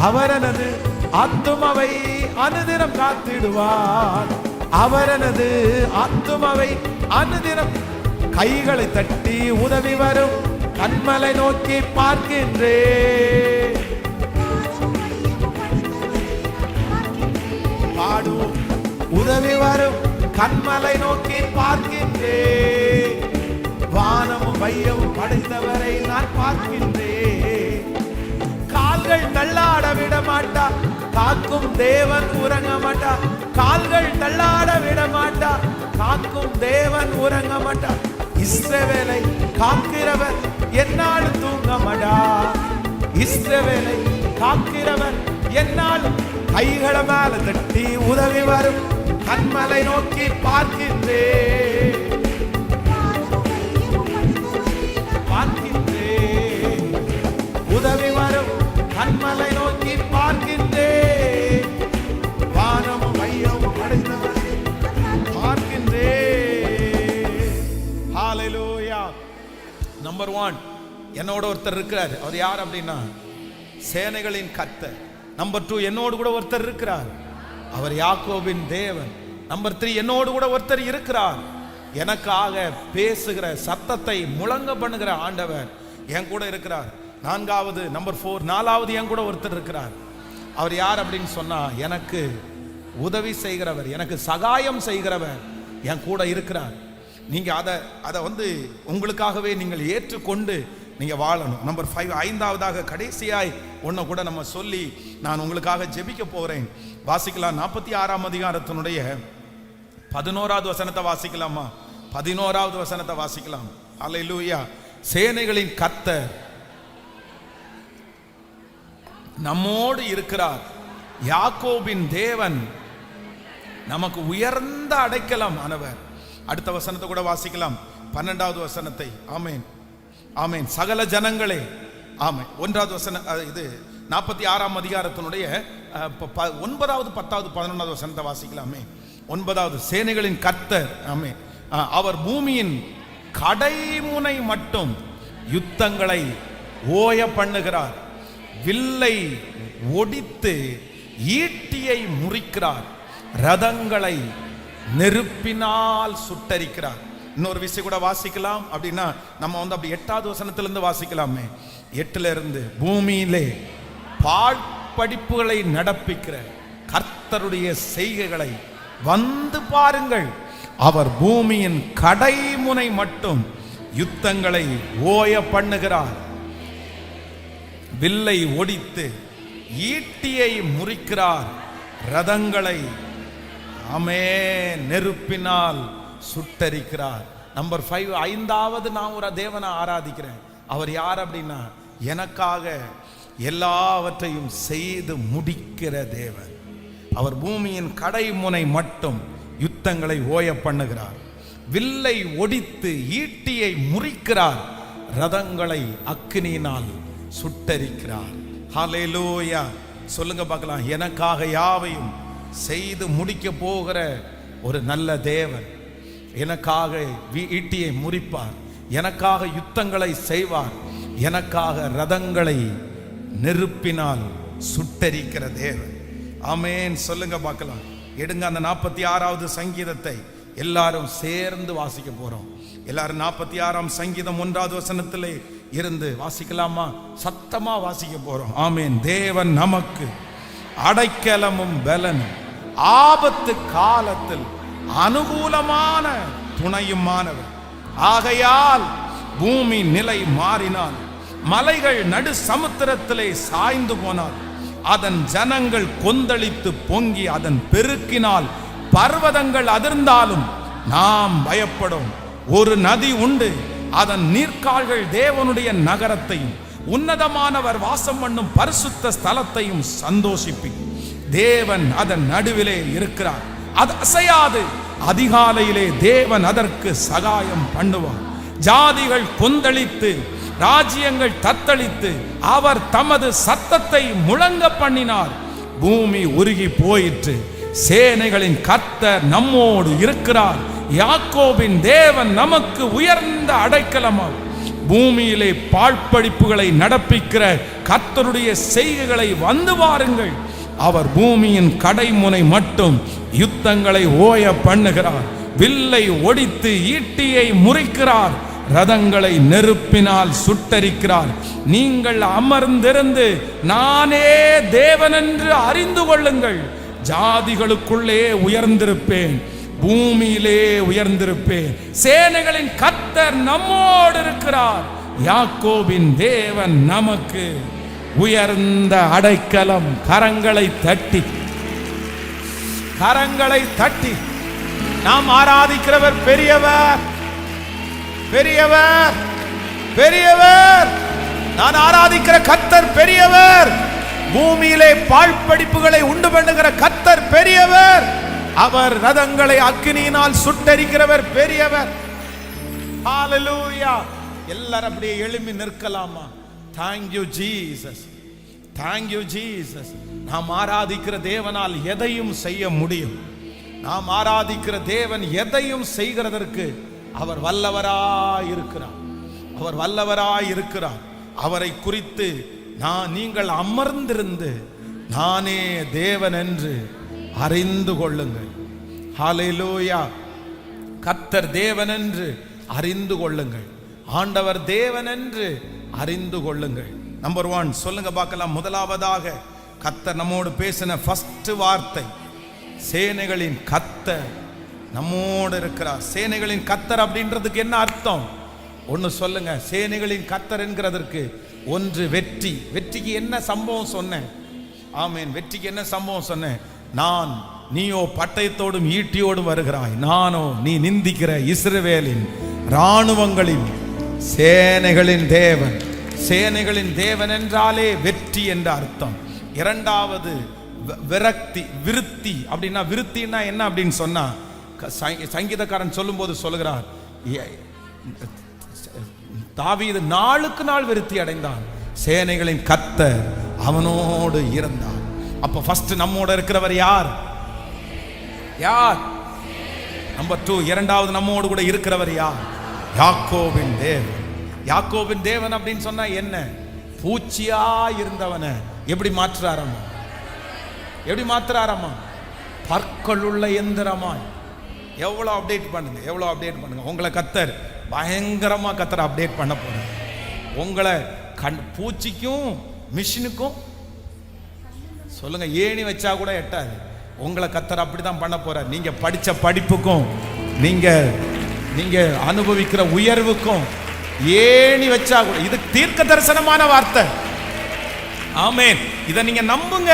அவரனது ஆத்துமாவை அனுதினம் காத்திடுவார், அவரனது ஆத்துமாவை அனுதினம். கைகளை தட்டி உதவி வரும், கண்மலை நோக்கி பார்க்கின்றேன். பாடுவோம். உதவி வரும், கண்மலை நோக்கி பார்க்கின்றேன், வானமும் வையமும் படைத்தவரை நான் பார்க்கின்றேன். கால் கால்கள் தள்ளாட விட மாட்டார். காக்கும் தேவன் உறங்க மாட்டார். கால்கள் தள்ளாட விட மாட்டார். காக்கும் தேவன் உறங்க மாட்டார். இஸ்ரவேலை காக்கிறவர் என்னாலும் தூங்க மாட்டார். இஸ்ரவேலை காக்கிறவர் என்னாலும் கைகளை மேல தட்டி உதவி வரும். கண்மலை நோக்கி பார்க்கின்றேன் உதவி வரும். கண்மலை நோக்கி பார்க்கின்றேன். வானமும் மையமும் அடைந்தவர் பார்க்கின்றேன். ஹல்லேலூயா. நம்பர் 1 என்னோட ஒருத்தர் இருக்கிறார். அவர் யார் அப்படின்னா சேனைகளின் கர்த்தர். நம்பர் 2 என்னோடு கூட ஒருத்தர் இருக்கிறார். அவர் யாக்கோபின் தேவன். நம்பர் 3 என்னோடு கூட ஒருத்தர் இருக்கிறார். எனக்காக பேசுகிற சத்தத்தை முழங்க பண்ணுகிற ஆண்டவர் என் கூட இருக்கிறார். நான்காவது நம்பர் 4 நாலாவது என் கூட ஒருத்தர் இருக்கிறார். அவர் யார் அப்படின்னு சொன்னா எனக்கு உதவி செய்கிறவர், எனக்கு சகாயம் செய்கிறவர் என் கூட இருக்கிறார். நீங்க அதை உங்களுக்காகவே நீங்கள் ஏற்றுக்கொண்டு நீங்க வாழணும். நம்பர் 5 ஐந்தாவதாக கடைசியாய் ஒன்ன கூட நம்ம சொல்லி நான் உங்களுக்காக ஜெபிக்க போறேன். வாசிக்கலாம். 46ஆம் அதிகாரத்தினுடைய 11வது வசனத்தை வாசிக்கலாமா? 11வது வசனத்தை வாசிக்கலாம். அல்லேலூயா. சேனைகளின் கர்த்தர் நம்மோடு இருக்கிறார். யாக்கோபின் தேவன் நமக்கு உயர்ந்த அடைக்கலம் ஆனவர். அடுத்த வசனத்தை கூட வாசிக்கலாம். 12வது வசனத்தை. ஆமென் ஆமென். சகல ஜனங்களே. ஆமென். 1வது வசனம் இது 46ஆம் அதிகாரத்தினுடைய 9வது 10வது 11வது வசனத்தை வாசிக்கலாமே. 9வது சேனைகளின் கர்த்தர். ஆமென். அவர் பூமியின் கடைமுனை மட்டும் யுத்தங்களை ஓய பண்ணுகிறார். வில்லை ஒடித்து ஈட்டியை முறிக்கிறார். ரதங்களை நெருப்பினால் சுட்டரிக்கிறார். இன்னொரு விஷயம் கூட வாசிக்கலாம். அப்படின்னா நம்ம அப்படி 8வது வசனத்திலிருந்து வாசிக்கலாமே. 8ல இருந்து பூமியிலே பாழ்படிப்புகளை நடப்பிக்கிற கர்த்தருடைய செய்கைகளை வந்து பாருங்கள். அவர் பூமியின் கடைமுனை மட்டும் யுத்தங்களை ஓய பண்ணுகிறார். வில்லை ஒடித்து ஈட்டியை முறிக்கிறார். ரதங்களை நெருப்பினால் சுட்டரிக்கிறார். நம்பர் 5 ஐந்தாவது நான் ஒரு தேவனை ஆராதிக்கிறேன். அவர் யார் அப்படின்னா எனக்காக எல்லாவற்றையும் செய்து முடிக்கிற தேவன். அவர் பூமியின் கடைமுனை மட்டும் யுத்தங்களை ஓய பண்ணுகிறார். வில்லை ஒடித்து ஈட்டியை முறிக்கிறார். ரதங்களை அக்கினியினால் சுட்டரிக்கிறார். ஹல்லேலூயா. சொல்லுங்க பார்க்கலாம். எனக்காக யாவையும் செய்து முடிக்க போகிற ஒரு நல்ல தேவன். எனக்காக ஈட்டியை முறிப்பார். எனக்காக யுத்தங்களை செய்வார். எனக்காக ரதங்களை நெருப்பினால் சுட்டரிக்கிற தேவன். ஆமென். சொல்லுங்க பார்க்கலாம். எடுங்க அந்த 46வது சங்கீதத்தை எல்லாரும் சேர்ந்து வாசிக்க போறோம். எல்லாரும் 46ஆம் சங்கீதம் 1வது வசனத்திலே இருந்து வாசிக்கலாமா? சத்தமா வாசிக்க போறோம். ஆமென். தேவன் நமக்கு அடைக்கலமும் பலனும் ஆபத்து காலத்தில் அனுகூலமான துணையுமானவர். ஆகையால் பூமி நிலை மாறினால், மலைகள் நடு சமுத்திரத்திலே சாய்ந்து போனால், அதன் ஜனங்கள் கொந்தளித்து பொங்கி அதன் பெருக்கினால் பர்வதங்கள் அதிர்ந்தாலும் நாம் பயப்படும். ஒரு நதி உண்டு, அதன் நீர்க்கால்கள் தேவனுடைய நகரத்தையும் உன்னதமானவர் வாசம் பண்ணும் பரிசுத்த ஸ்தலத்தையும் சந்தோஷிப்பி. தேவன் அதன் நடுவிலே இருக்கிறார், அது அசையாது. அதிகாலையிலே தேவன் அதற்கு சகாயம் பண்ணுவார். ஜாதிகள் கொந்தளித்து ராஜ்யங்கள் தத்தளித்து அவர் தமது சத்தத்தை முழங்க பண்ணினார். பூமி உருகி போயிற்று. சேனைகளின் கர்த்தர் நம்மோடு இருக்கிறார். யாக்கோபின் தேவன் நமக்கு உயர்ந்த அடைக்கலமாம். பூமியிலே பாழ்படிப்புகளை நடப்பிக்கிற கர்த்தருடைய செய்கைகளை வந்து வாருங்கள். அவர் பூமியின் கடைமுனை மட்டும் யுத்தங்களை ஓய பண்ணுகிறார். வில்லை ஒடித்து ஈட்டியை முறிக்கிறார். ரதங்களை நெருப்பினால் சுட்டரிக்கிறார். நீங்கள் அமர்ந்திருந்து நானே தேவன் என்று அறிந்து கொள்ளுங்கள். ஜாதிகளுக்குள்ளே உயர்ந்திருப்பேன், பூமியிலே உயர்ந்திருப்பேன். சேனைகளின் கர்த்தர் நம்மோடு இருக்கிறார். யாக்கோபின் தேவன் நமக்கு உயர்ந்த அடைக்கலம். கரங்களை தட்டி நாம் ஆராதிக்கிறவர் பெரியவர், பெரியவர், பெரியவர். நான் ஆராதிக்கிற கர்த்தர் பெரியவர். பூமியிலே பாழ்படிப்புகளை உண்டு பண்ணுகிற கர்த்தர் பெரியவர். அவர் ரதங்களை அக்கினியினால் சுட்டரிக்கிறவர் பெரியவர். ஹalleluya. எல்லாரும் அப்படியே எழும்பி நிற்கலாமா? Thank you Jesus, thank you Jesus. நாம் ஆராதிக்கிற தேவனால் எதையும் செய்ய முடியும். நாம் ஆராதிக்கிற தேவன் எதையும் செய்கிறதற்கு அவர் வல்லவராயிருக்கிறார். அவர் வல்லவராயிருக்கிறார். அவரை குறித்து நீங்கள் அமர்ந்திருந்து நானே தேவன் என்று அறிந்து கொள்ளுங்கள். ஹalleluya. கர்த்தர் தேவன் என்று அறிந்து கொள்ளுங்கள். ஆண்டவர் தேவன் என்று அறிந்து கொள்ளுங்கள். நம்பர் 1 சொல்லுங்க பார்க்கலாம். முதலாவதாக கர்த்தர் நம்மோடு பேசின ஃபர்ஸ்ட் வார்த்தை, சேனைகளின் கர்த்தர் நம்மோடு இருக்கிறார். சேனைகளின் கர்த்தர் அப்படின்றதுக்கு என்ன அர்த்தம்? ஒன்னு சொல்லுங்க. சேனைகளின் கர்த்தர் என்கிறதற்கு ஒன்று வெற்றி. வெற்றிக்கு என்ன சம்பவம் சொன்னேன்? ஆமென். வெற்றிக்கு என்ன சம்பவம் சொன்னேன்? நீயோ பட்டயத்தோடும் ஈட்டியோடும் வருகிறாய், நானோ நீ நிந்திக்கிற இஸ்ரவேலின் இராணுவங்களின் சேனைகளின் தேவன். சேனைகளின் தேவன் என்றாலே வெற்றி என்ற அர்த்தம். இரண்டாவது விருத்தி. அப்படின்னா விருத்தின்னா என்ன அப்படின்னு சொன்னா, சங்கீதக்காரன் சொல்லும்போது சொல்லுகிறார், தாவீது நாளுக்கு நாள் விருத்தி அடைந்தான், சேனைகளின் கர்த்தர் அவனோடு இருந்தான். அப்ப ஃபர்ஸ்ட் நம்மோட இருக்கிறவர் யார்? நம்பர் 2, இரண்டாவது நம்மோடு கூட இருக்கிறவர் யார்? யாக்கோபின் தேவன். யாக்கோபின் தேவன் அப்படின்னு சொன்னா என்ன? பூச்சியா இருந்தவனை எப்படி மாற்றுறாராமா? எப்படி மாற்றுறாராமா? பற்களுள்ள எந்திரமாய். எவ்வளவு அப்டேட் பண்ணுங்க, எவ்வளவு அப்டேட் பண்ணுங்க. உங்களை கர்த்தர் பயங்கரமா கர்த்தர் அப்டேட் பண்ண போறார். உங்களை பூச்சிக்கும் மிஷினுக்கும் சொல்லுங்க ஏணி வச்சா கூட எட்டாது. உங்களை கர்த்தர் அப்படிதான் பண்ண போறார். நீங்க படிச்ச படிப்புக்கும் நீங்க அனுபவிக்கிற உயர்வுக்கும் ஏணி வச்சா கூட, இது தீர்க்க தரிசனமான வார்த்தை. ஆமென். இதை நீங்க நம்புங்க.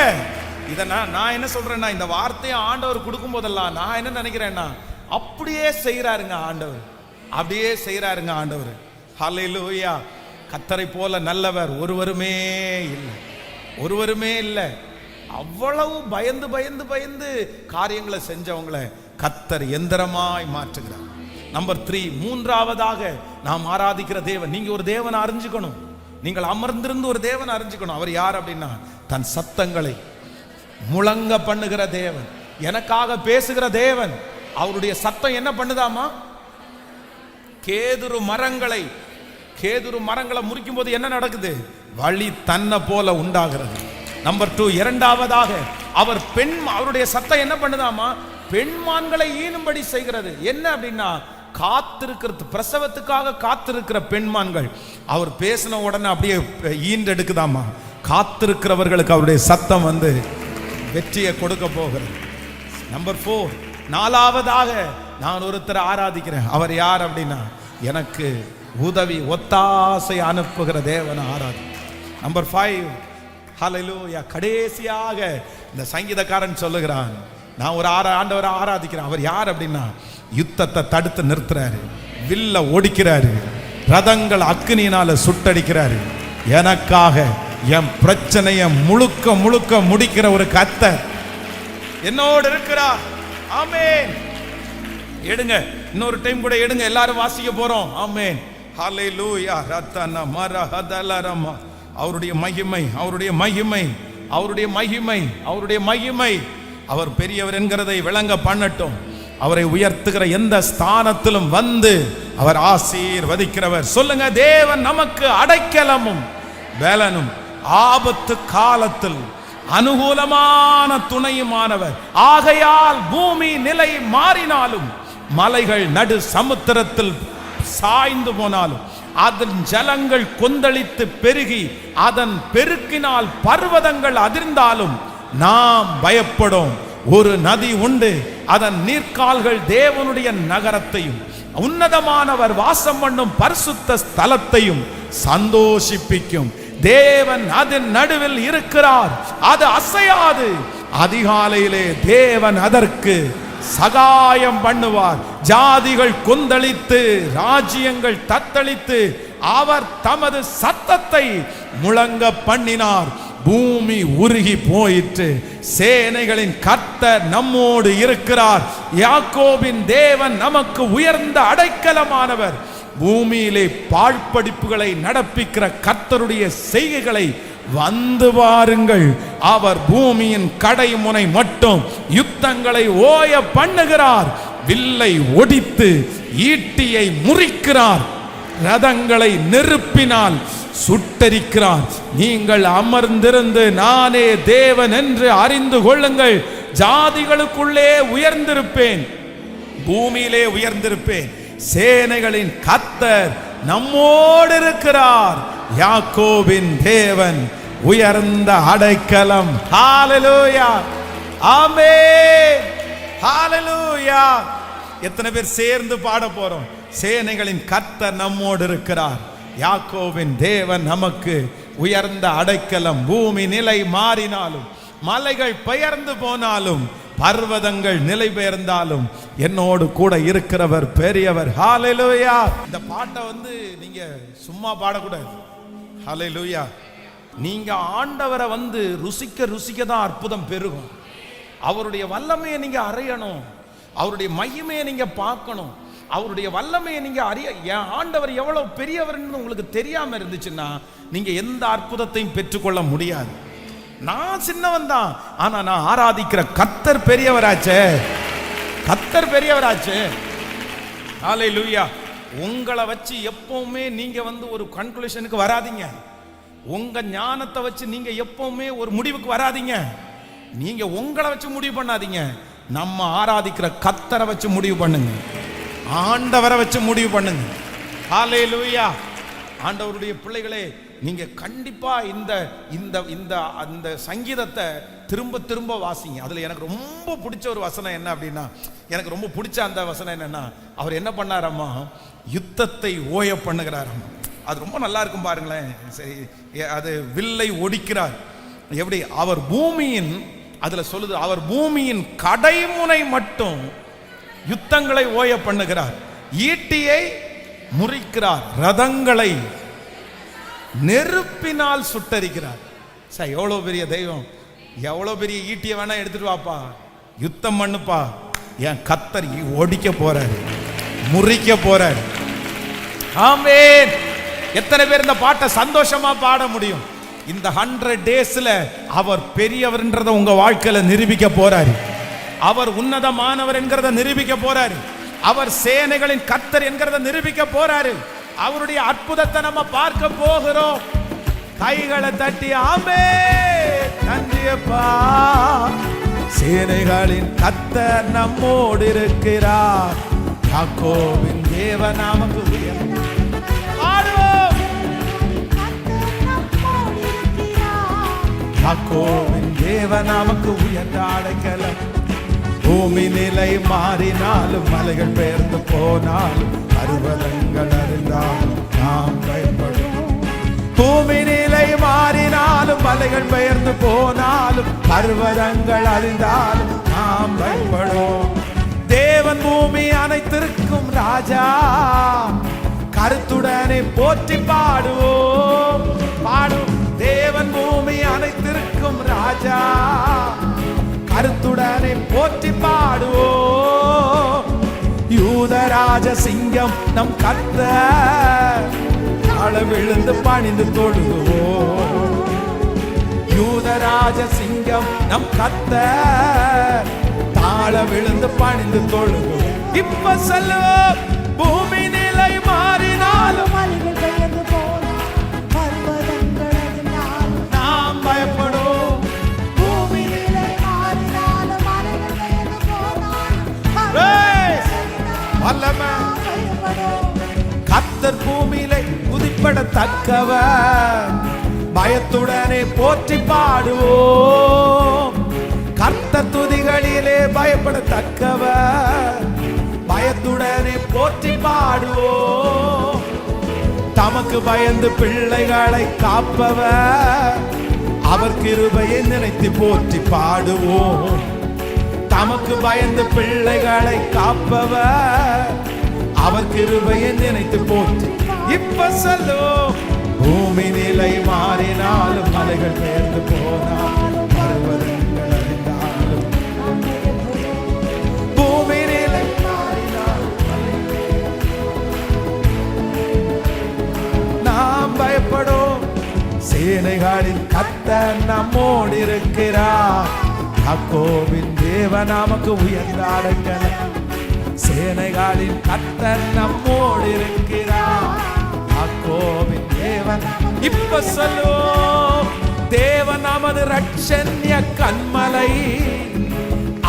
இதை நான் என்ன சொல்றேன்னா, இந்த வார்த்தையை ஆண்டவர் கொடுக்கும் போதெல்லாம் நான் என்ன நினைக்கிறேன்னா, அப்படியே செய்யறாருங்க ஆண்டவர், அப்படியே செய்யறாருங்க ஆண்டவர். ஹல்லேலூயா. கர்த்தரை போல நல்லவர் ஒருவருமே இல்லை, ஒருவருமே இல்லை. அவ்வளவு பயந்து பயந்து பயந்து காரியங்களை செஞ்சவங்களை கர்த்தர் எந்திரமாய் மாற்றுகிறார். நம்பர் 3, மூன்றாவதாக நாம் ஆராதிக்கிற தேவன். நீங்க ஒரு தேவனை அறிஞ்சுக்கணும். நீங்கள் அமர்ந்திருந்து ஒரு தேவனை அறிஞ்சுக்கணும். அவர் யார் அப்படின்னா, தன் சத்தங்களை முழங்க பண்ணுகிற தேவன், எனக்காக பேசுகிற தேவன். அவருடைய சத்தம் என்ன பண்ணுதாமா? கேதுரு மரங்களை முறிக்கும் போது என்ன நடக்குது? வழி தன்னை போல உண்டாகிறது. நம்பர் 2, இரண்டாவதாக அவருடைய சத்தம் என்ன பண்ணுதாமா? பெண்மான்களை ஈனும்படி செய்கிறது. என்ன அப்படின்னா, காத்திருக்கிறது, பிரசவத்துக்காக காத்திருக்கிற பெண்மான்கள் அவர் பேசின உடனே அப்படியே ஈன்றெடுக்குதாமா. காத்திருக்கிறவர்களுக்கு அவருடைய சத்தம் வந்து வெற்றியை கொடுக்க போகிறது. நம்பர் 4, நாலாவதாக நான் ஒருத்தரை ஆராதிக்கிறேன். அவர் யார் அப்படின்னா, எனக்கு உதவி ஒத்தாசை அனுப்புகிற தேவனை ஆராதி. நம்பர் 5, ஹல்லேலூயா. கடைசியாக இந்த சங்கீதக்காரன் சொல்லுகிறான், நான் ஒரு ஆண்டவரை ஆராதிக்கிறேன். அவர் யார் அப்படின்னா, யுத்தத்தை தடுத்து நிறுத்துறாரு, வில்ல ஒடிக்கிறாரு, ரதங்கள் அக்கினியினால சுட்டடிக்கிறாரு. எனக்காக என் பிரச்சனையை முழுக்க முழுக்க முடிக்கிற ஒரு கர்த்தர் என்னோடு இருக்கிறார். ஆமென். எடுங்க, இன்னொரு டைம் கூட எடுங்க, எல்லாரும் வாசிக்க போறோம். ஆமென். ஹல்லேலூயா. ரத்தன மரஹதலரம. அவருடைய மகிமை, அவருடைய மகிமை, அவருடைய மகிமை, அவருடைய மகிமை. அவர் பெரியவர் என்கிறதை விளங்க பண்ணட்டும். அவரை உயர்த்துகிற எந்த ஸ்தானத்திலும் வந்து அவர் ஆசீர்வதிக்கிறவர். சொல்லுங்க, தேவன் நமக்கு அடைக்கலமும் பலனும் ஆபத்து காலத்தில் அனுகூலமான துணையுமானவர். ஆகையால் பூமி நிலை மாறினாலும், மலைகள் நடு சமுத்திரத்தில் சாய்ந்து போனாலும், அதன் ஜலங்கள் கொந்தளித்து பெருகி அதன் பெருக்கினால் பர்வதங்கள் அதிர்ந்தாலும் நாம் பயப்படும். ஒரு நதி உண்டு, அதன் நீர்க்கால்கள் தேவனுடைய நகரத்தையும் உன்னதமானவர் வாசம் பண்ணும் பரிசுத்த ஸ்தலத்தையும் சந்தோஷிப்பிக்கும். தேவன் அதன் நடுவில் இருக்கிறார், அது அசையாது. அதிகாலையிலே தேவன் அதற்கு சகாயம் பண்ணுவார். ஜாதிகள் கொந்தளித்து, ராஜ்யங்கள் தத்தளித்து, அவர் தமது சத்தத்தை முழங்க பண்ணினார். பூமி உருகி போயிற்று. சேனைகளின் கர்த்தர் நம்மோடு இருக்கிறார். யாக்கோபின் தேவன் நமக்கு உயர்ந்த அடைக்கலமானவர். பூமியிலே பாழ்படிப்புகளை நடப்பிக்கிற கர்த்தருடைய செய்கைகளை வந்து பாருங்கள். அவர் பூமியின் கடைமுனை மட்டும் யுத்தங்களை ஓய பண்ணுகிறார். வில்லை ஒடித்து ஈட்டியை முறிக்கிறார். ரதங்களை நெருப்பினால் சுட்டரிக்கிறார். நீங்கள் அமர்ந்திருந்து நானே தேவன் என்று அறிந்து கொள்ளுங்கள். ஜாதிகளுக்குள்ளே உயர்ந்திருப்பேன், பூமியிலே உயர்ந்திருப்பேன். சேனைகளின் கர்த்தர் நம்மோடு இருக்கிறார். யாக்கோபின் தேவன் உயர்ந்த அடைக்கலம். ஹalleluya, ஆமென், ஹalleluya. எத்தனை பேர் சேர்ந்து பாட போறோம்? சேனைகளின் கர்த்தர் நம்மோடு இருக்கிறார். யாக்கோபின் தேவன் நமக்கு உயர்ந்த அடைக்கலம். பூமி நிலை மாறினாலும், மலைகள் பெயர்ந்து போனாலும், பர்வதங்கள் நிலை பெயர்ந்தாலும் என்னோடு கூட இருக்கிறவர் பெரியவர். ஹalleluya. இந்த பாட்டை நீங்க சும்மா பாடக்கூடாது. ஹalleluya. நீங்க ஆண்டவரை ருசிக்க தான் அற்புதம் பெருகும். அவருடைய வல்லமையை நீங்க அறியணும், அவருடைய மகிமையை நீங்க பார்க்கணும், அவருடைய வல்லமையை நீங்க அறிய. என் ஆண்டவர் எவ்வளவு பெரியவர் உங்களுக்கு தெரியாம இருந்துச்சுன்னா நீங்க எந்த அற்புதத்தையும் பெற்றுக்கொள்ள முடியாது. நான் சின்னவன் தான், ஆனா நான் ஆராதிக்கிற கர்த்தர் பெரியவராச்சே, கர்த்தர் பெரியவராச்சே. ஹalleluya. உங்களை வச்சு எப்பவுமே நீங்க ஒரு கன்க்ளூஷனுக்கு வராதீங்க. உங்க ஞானத்தை வச்சு நீங்க எப்பவுமே ஒரு முடிவுக்கு வராதீங்க. நீங்க உங்களை வச்சு முடிவு பண்ணாதீங்க. நம்ம ஆராதிக்கிற கர்த்தரை வச்சு முடிவு பண்ணுங்க, ஆண்டவரை வச்சு முடிவு பண்ணுங்க. ஹalleluya. ஆண்டவருடைய பிள்ளைகளே, நீங்க கண்டிப்பா இந்த இந்த இந்த அந்த சங்கீதத்தை திரும்ப திரும்ப வாசிங்க. அதுல எனக்கு ரொம்ப பிடிச்ச ஒரு வசனம் என்ன அப்படின்னா, எனக்கு ரொம்ப பிடிச்ச அந்த வசனம் என்னன்னா, அவர் என்ன பண்ணாரம்மா, யுத்தத்தை ஓய பண்ணுகிறாராம். அது ரொம்ப நல்லா இருக்கும் பாருங்களேன். சரி, அது வில்லை ஒடிக்கிறார். எப்படி அவர் பூமியின், அதுல சொல்லுது, அவர் பூமியின் கடைமுனை மட்டும் யுத்தங்களை ஓய பண்ணுகிறார். ஈட்டியை முறிக்கிறார், ரதங்களை நெருப்பினால் சுட்டரிக்கிறார். சார், எவ்வளவு பெரிய தெய்வம்! எவ்வளவு பெரிய ஈட்டியை வேணா எடுத்துட்டு வாப்பா, யுத்தம் பண்ணுப்பா. என் கர்த்தர் ஒடிக்க போறாரு, முறிக்க போறாரு. ஆமென். எத்தனை பேர் இந்த பாட்டை சந்தோஷமா பாட முடியும்? இந்த 100 டேஸ்ல அவர் பெரியவர்ன்றத உங்க வாழ்க்கையில நிரூபிக்க போறாரு. அவர் உன்னதமானவர் என்கிறத நிரூபிக்க போறாரு. அவர் சேனைகளின் கர்த்தர் என்கிறத நிரூபிக்க போறாரு. அவருடைய அற்புதத்தை நம்ம பார்க்க போகிறோம். கைகளை தட்டி ஆமென், நன்றியப்பா. சேனைகளின் கர்த்தர் நம்மோடு இருக்கிறார். யாக்கோபின் தேவன் நமக்கு உயர்ந்த யாக்கோபின் தேவன் நமக்கு உயர்ந்த அடைக்கலம். பூமி நிலை மாறினாலும், மலைகள் பெயர்ந்து போனாலும், பர்வதங்கள் அறிந்தாலும் நாம் பயப்படும். பூமி நிலை மாறினாலும், மலைகள் பெயர்ந்து போனாலும், பர்வதங்கள் அறிந்தாலும் நாம் பயப்படும். தேவன் பூமி அனைத்திற்கும் ராஜா, கருத்துடனே போற்றி பாடுவோம். பாடும் தேவன் பூமி அனைத்திற்கும் ராஜா, கருத்துடனே போற்றி பாடுவோம். யூதராஜ சிங்கம் நம் கர்த்தர், விழுந்து பணிந்து தொழுவோம். யூதராஜ சிங்கம் நம் கர்த்தர், தாழ விழுந்து பணிந்து தொழுவோம். இப்ப சொல்லுவோம், பூமி நிலை மாறினாலும், நாம் பயப்படும். கர்த்தர் பூமியிலே குதிப்படத்தக்கவர், பயத்துடனே போற்றி பாடுவோம். கர்த்தர் துதிகளிலே பயப்படத்தக்கவர், பயத்துடனே போற்றி பாடுவோம். தமக்கு தமக்கு பயந்து பிள்ளைகளை காப்பவர், அவர் கிருபையை நினைத்து போற்றி பாடுவோம். தமக்கு பயந்து பிள்ளைகளை காப்பவர், அவர் கிருபையை நினைத்து போற்றி. இப்ப சொல்லும், பூமி நிலை மாறினாலும் மலைகள் பெயர்ந்து போனாலும் பர்வதங்கள் அறிந்தாலும், பூமி நிலை மாறினாலும் நாம் பயப்படும். சேனைகளின் கர்த்தர் நம்மோடு இருக்கிறார், யாக்கோபின் தேவன் நமக்கு உயர்ந்த அடைக்கலம். சேனைகளின் கர்த்தர் நம்மோடு இருக்கிறார், யாக்கோபின் தேவன். இப்ப சொல்லுவோம், தேவன் நமது ரட்சண்ய கன்மலை,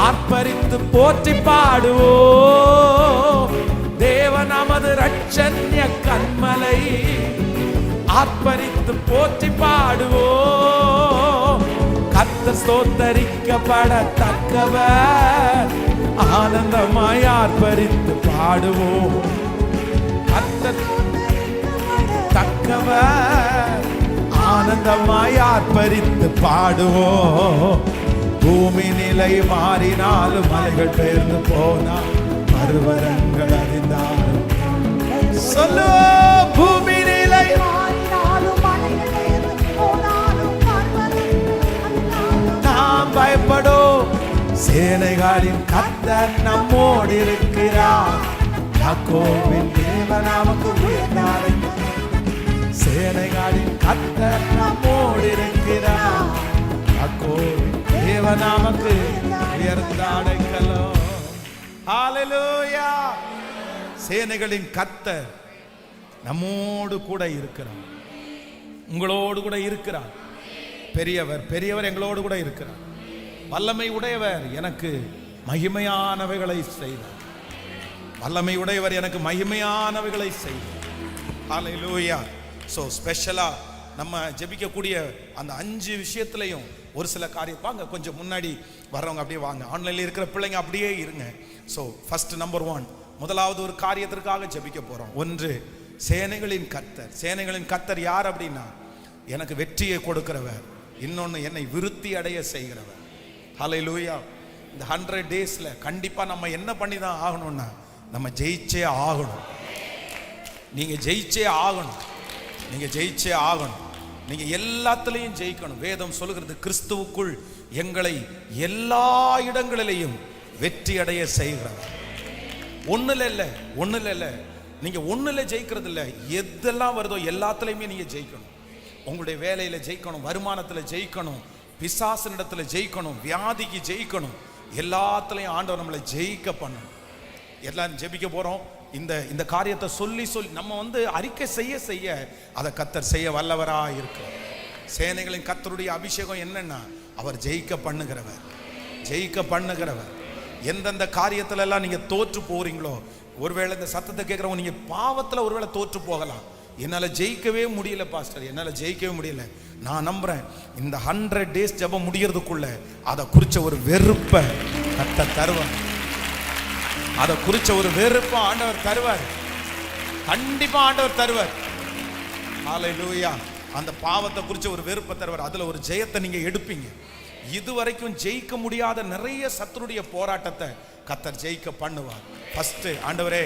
ஆர்ப்பரித்து போற்றி பாடுவோம். தேவன் நமது ரட்சண்ய கன்மலை, ஆர்ப்பரித்து போற்றி பாடுவோம். கர்த்தர் ஸ்தோத்தரிக்கப்படத்தக்கவர், ஆனந்தமாய் ஆர்ப்பரித்து பாடுவோம். கர்த்தர் தக்கவர், ஆனந்தமாய் ஆர்ப்பரித்து பாடுவோம். பூமி நிலை மாறினாலும் மலைகள் பெயர்ந்து போனால் பர்வதங்கள் அறிந்தாலும். சொல்லு, பூமி நிலை நாம் பயப்படும். சேனைகளின் கர்த்தர் நம்மோடு இருக்கிறார், யாக்கோபின் தேவன் நமக்கு உயர்ந்த அடைக்கலம். சேனைகளின் கர்த்தர் நம்மோடு இருக்கிறார், யாக்கோபின் தேவன் நமக்கு உயர்ந்த அடைக்கலம். ஹல்லேலூயா. சேனைகளின் கர்த்தர் நம்மோடு கூட இருக்கிறார், உங்களோடு கூட இருக்கிறார். பெரியவர் எங்களோடு கூட இருக்கிறார். வல்லமை உடையவர் எனக்கு மகிமையானவைகளை செய்தார். வல்லமை உடையவர் எனக்கு மகிமையானவைகளை செய்தார். ஹல்லேலூயா. ஸோ ஸ்பெஷலா நம்ம ஜெபிக்கக்கூடிய அந்த 5 விஷயத்திலையும் ஒரு சில காரியம். வாங்க கொஞ்சம் முன்னாடி வர்றவங்க அப்படியே வாங்க, ஆன்லைன்ல இருக்கிற பிள்ளைங்க அப்படியே இருங்க. ஸோ ஃபர்ஸ்ட் நம்பர் 1, முதலாவது ஒரு காரியத்திற்காக ஜெபிக்க போறோம். ஒன்று, சேனைகளின் கர்த்தர். சேனைகளின் கர்த்தர் யார் அப்படின்னா, எனக்கு வெற்றியை கொடுக்கிறவர், இன்னொன்று என்னை விருத்தி அடைய செய்கிறவர். ஹல்லேலூயா. இந்த 100 டேஸ்ல கண்டிப்பா நம்ம என்ன பண்ணி தான் ஆகணும்னா, நம்ம ஜெயிச்சே ஆகணும். நீங்க ஜெயிச்சே ஆகணும், நீங்க ஜெயிச்சே ஆகணும். நீங்க எல்லாத்துலயும் ஜெயிக்கணும். வேதம் சொல்லுகிறது, கிறிஸ்துவுக்குள் எங்களை எல்லா இடங்களிலையும் வெற்றி அடைய செய்கிறவர். ஒண்ணுல இல்ல நீங்க ஒண்ணுல ஜெயிக்கிறது இல்ல, எதெல்லாம் வருதோ எல்லாத்துலயுமே நீங்க ஜெயிக்கணும். உங்களுடைய வேலையில ஜெயிக்கணும், வருமானத்துல ஜெயிக்கணும், பிசாசினிடத்துல ஜெயிக்கணும், வியாதிக்கு ஜெயிக்கணும். எல்லாத்துலயும் ஆண்டவர் நம்மளை ஜெயிக்க பண்ணணும். எல்லாம் ஜெபிக்க போறோம். இந்த காரியத்தை சொல்லி நம்ம அறிக்கை செய்ய அதை கர்த்தர் செய்ய வல்லவரா இருக்கிறார். சேனைகளின் கர்த்தருடைய அபிஷேகம் என்னன்னா, அவர் ஜெயிக்க பண்ணுகிறவர். எந்தெந்த காரியத்துல எல்லாம் நீங்க தோற்று போறீங்களோ, ஒருவேளை இந்த சத்தத்தை கேட்கிறவங்க நீங்க பாவத்துல ஒருவேளை தோற்று போகலாம். என்னால ஜெயிக்கவே முடியல பாஸ்டர், என்னால ஜெயிக்கவே முடியல. நான் நம்புறேன், இந்த 100 டேஸ் ஜெபம் முடியறதுக்குள்ள அதை குறிச்ச ஒரு வெறுப்பை கர்த்தர் தருவார். அதை குறிச்ச ஒரு வெறுப்பை ஆண்டவர் தருவார். கண்டிப்பா ஆண்டவர் தருவார். ஹல்லேலூயா. அந்த பாவத்தை குறிச்ச ஒரு வெறுப்பை தருவார். அதுல ஒரு ஜெயத்தை நீங்க எடுப்பீங்க. இதுவரைக்கும் ஜெயிக்க முடியாத நிறைய சத்துருடைய போராட்டத்தை கர்த்தர் ஜெயிக்க பண்ணுவார். ஃபர்ஸ்ட், ஆண்டவரே,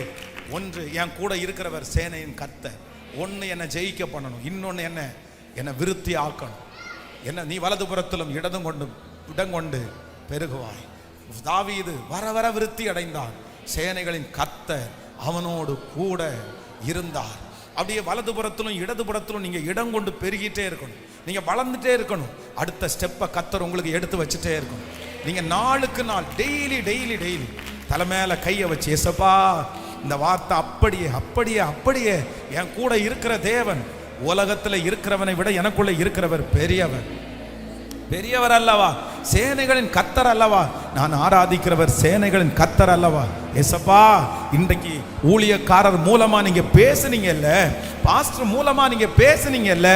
ஒன்று என் கூட இருக்கிறவர் சேனையின் கர்த்தர். ஒன்று என்னை ஜெயிக்க பண்ணணும், இன்னொன்று என்னை விருத்தி ஆக்கணும். என்ன நீ வலதுபுறத்திலும் இடங்கொண்டு பெருகுவாய். தாவீது வர வர விருத்தி அடைந்தான். சேனைகளின் கர்த்தர் அவனோடு கூட இருந்தார். அப்படியே வலதுபுறத்திலும் இடதுபுறத்திலும் நீங்க இடம் கொண்டு பெருகிட்டே இருக்கணும். நீங்க வளர்ந்துட்டே இருக்கணும். அடுத்த ஸ்டெப்பை கர்த்தர் உங்களுக்கு எடுத்து வச்சுட்டே இருக்கணும். நீங்க நாளுக்கு நாள் டெய்லி தலைமையில கையை வச்சு, ஏசப்பா, இந்த வார்த்தை அப்படியே என் கூட இருக்கிற தேவன், உலகத்துல இருக்கிறவனை விட எனக்குள்ள இருக்கிறவர் பெரியவர் அல்லவா, சேனைகளின் கர்த்தர் அல்லவா, நான் ஆராதிக்கிறவர் சேனைகளின் கர்த்தர் அல்லவா. ஏசப்பா, இன்றைக்கு ஊழியக்காரர் மூலமா நீங்க பேசுனீங்கல்ல, பாஸ்டர் மூலமா நீங்க பேசுனீங்கல்ல,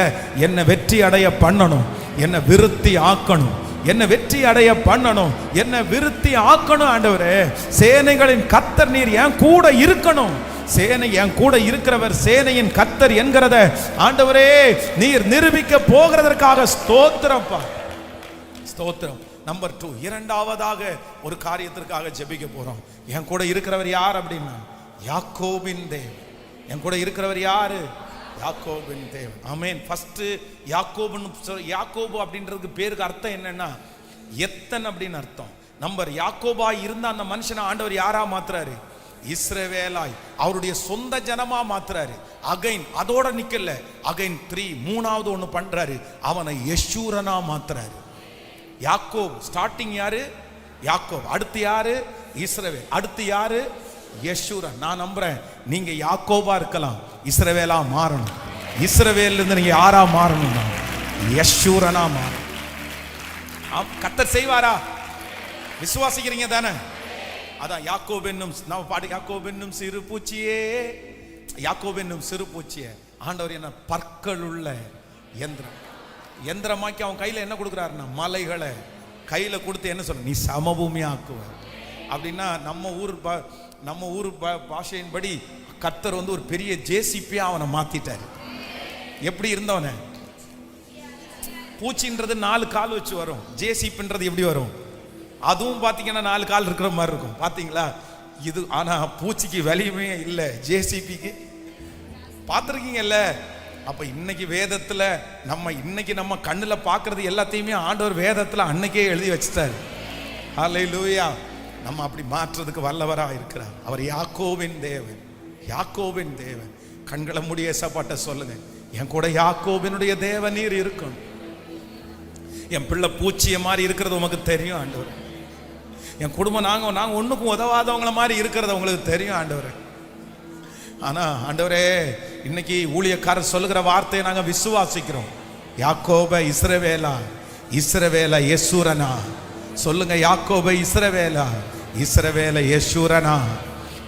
என்ன வெற்றி அடைய பண்ணணும், என்ன விருத்தி ஆக்கணும், என்ன வெற்றி அடைய பண்ணணும், என்ன விருத்தி ஆக்கணும். ஆண்டவரே, சேனைகளின் கர்த்தர் நீர் என் கூட இருக்கணும். சேனை என் கூட இருக்கிறவர் சேனையின் கர்த்தர் என்கிறத ஆண்டவரே நீர் நிரூபிக்க போகிறதற்காக ஸ்தோத்திரப்பா, ஸ்தோத்திரம். நம்பர் 2, இரண்டாவதாக ஒரு காரியத்திற்காக ஜெபிக்க போறோம். என் கூட இருக்கிறவர் யார் அப்படின்னா யாக்கோபின் தேவன். என் கூட இருக்கிறவர் யாரு? யாக்கோபின் தேவன். ஆமென். ஃபர்ஸ்ட் யாக்கோபு அப்படின்றதுக்கு பேருக்கு அர்த்தம் என்னன்னா எத்தன் அப்படின்னு அர்த்தம். நம்பர் யாக்கோபாய் இருந்த அந்த மனுஷனை ஆண்டவர் யாரா மாத்துறாரு? இஸ்ரவேலாய், அவருடைய சொந்த ஜனமா மாத்துறாரு. அகைன் அதோட நிக்கல, அகைன் 3 மூணாவது ஒண்ணு பண்றாரு, அவனை யெஷூரனா மாத்துறாரு. யாக்கோப் ஸ்டார்டிங் யாரு? யாக்கோப். அடுத்து யாரு? இஸ்ரவேல். அடுத்து யாரு? யெஷூரன். நான் நம்புறேன் நீங்க யாக்கோபா இருக்கலாம், இஸ்ரவேலா மாறணும். இஸ்ரவேல்ல இருந்து நீங்க யாரா மாறணும்? யெஷூரனா மாறணும். கர்த்தர் செய்வாரா? விசுவாசிக்கிறீங்க தானே? அதான் யாக்கோப் என்னும் நம்ம பாட்டு, யாக்கோப் என்னும் சிறு பூச்சியே, யாக்கோப் என்னும் சிறு பூச்சியே ஆண்டவர் என்ன பற்கள் உள்ள யந்திரம், யந்திரமாக்கி அவன் கையில என்ன கொடுக்குறாருன்னா மலைகளை கையில கொடுத்து என்ன சொல்ற, நீ சமபூமி ஆக்குவ அப்படின்னா நம்ம ஊர் பாஷையின்படி கர்த்தர் ஒரு பெரிய ஜேசிபியா அவனை மாத்திட்டாரு. எப்படி இருந்தவன? பூச்சின்றது 4 கால் வச்சு வரும், ஜேசிபின்றது எப்படி வரும்? அதுவும் பாத்தீங்கன்னா 4 கால் இருக்கிற மாதிரி இருக்கும். பாத்தீங்களா இது? ஆனா பூச்சிக்கு வலியுமே இல்லை, ஜேசிபிக்கு. பார்த்துருக்கீங்கல்ல? அப்ப இன்னைக்கு வேதத்துல நம்ம கண்ணுல பாக்குறது எல்லாத்தையுமே ஆண்டவர் வேதத்துல அன்னைக்கே எழுதி வச்சுட்டாரு. ஹல்லேலூயா. நம்ம அப்படி மாற்றுறதுக்கு வல்லவரா இருக்கிறார். அவர் யாக்கோபின் தேவன், யாக்கோபின் தேவன். கண்களை மூடி ஏசப்பாட்ட சொல்லுங்க, என் கூட யாக்கோபினுடைய தேவன் நீர் இருக்கணும். என் பிள்ளை பூச்சிய மாதிரி இருக்கிறது உமக்கு தெரியும் ஆண்டவர். என் குடும்பம் நாங்க ஒண்ணுக்கும் உதவாதவங்கள மாதிரி இருக்கிறது உங்களுக்கு தெரியும் ஆண்டவர். ஆனா ஆண்டவரே, இன்னைக்கு ஊழியக்காரர் சொல்லுகிற வார்த்தையை நாங்க விசுவாசிக்கிறோம். யாக்கோப இஸ்ரவேலா, இஸ்ரவேல யெஷூரனா. சொல்லுங்க, யாக்கோப இஸ்ரவேலா, இஸ்ரவேல யெஷூரனா.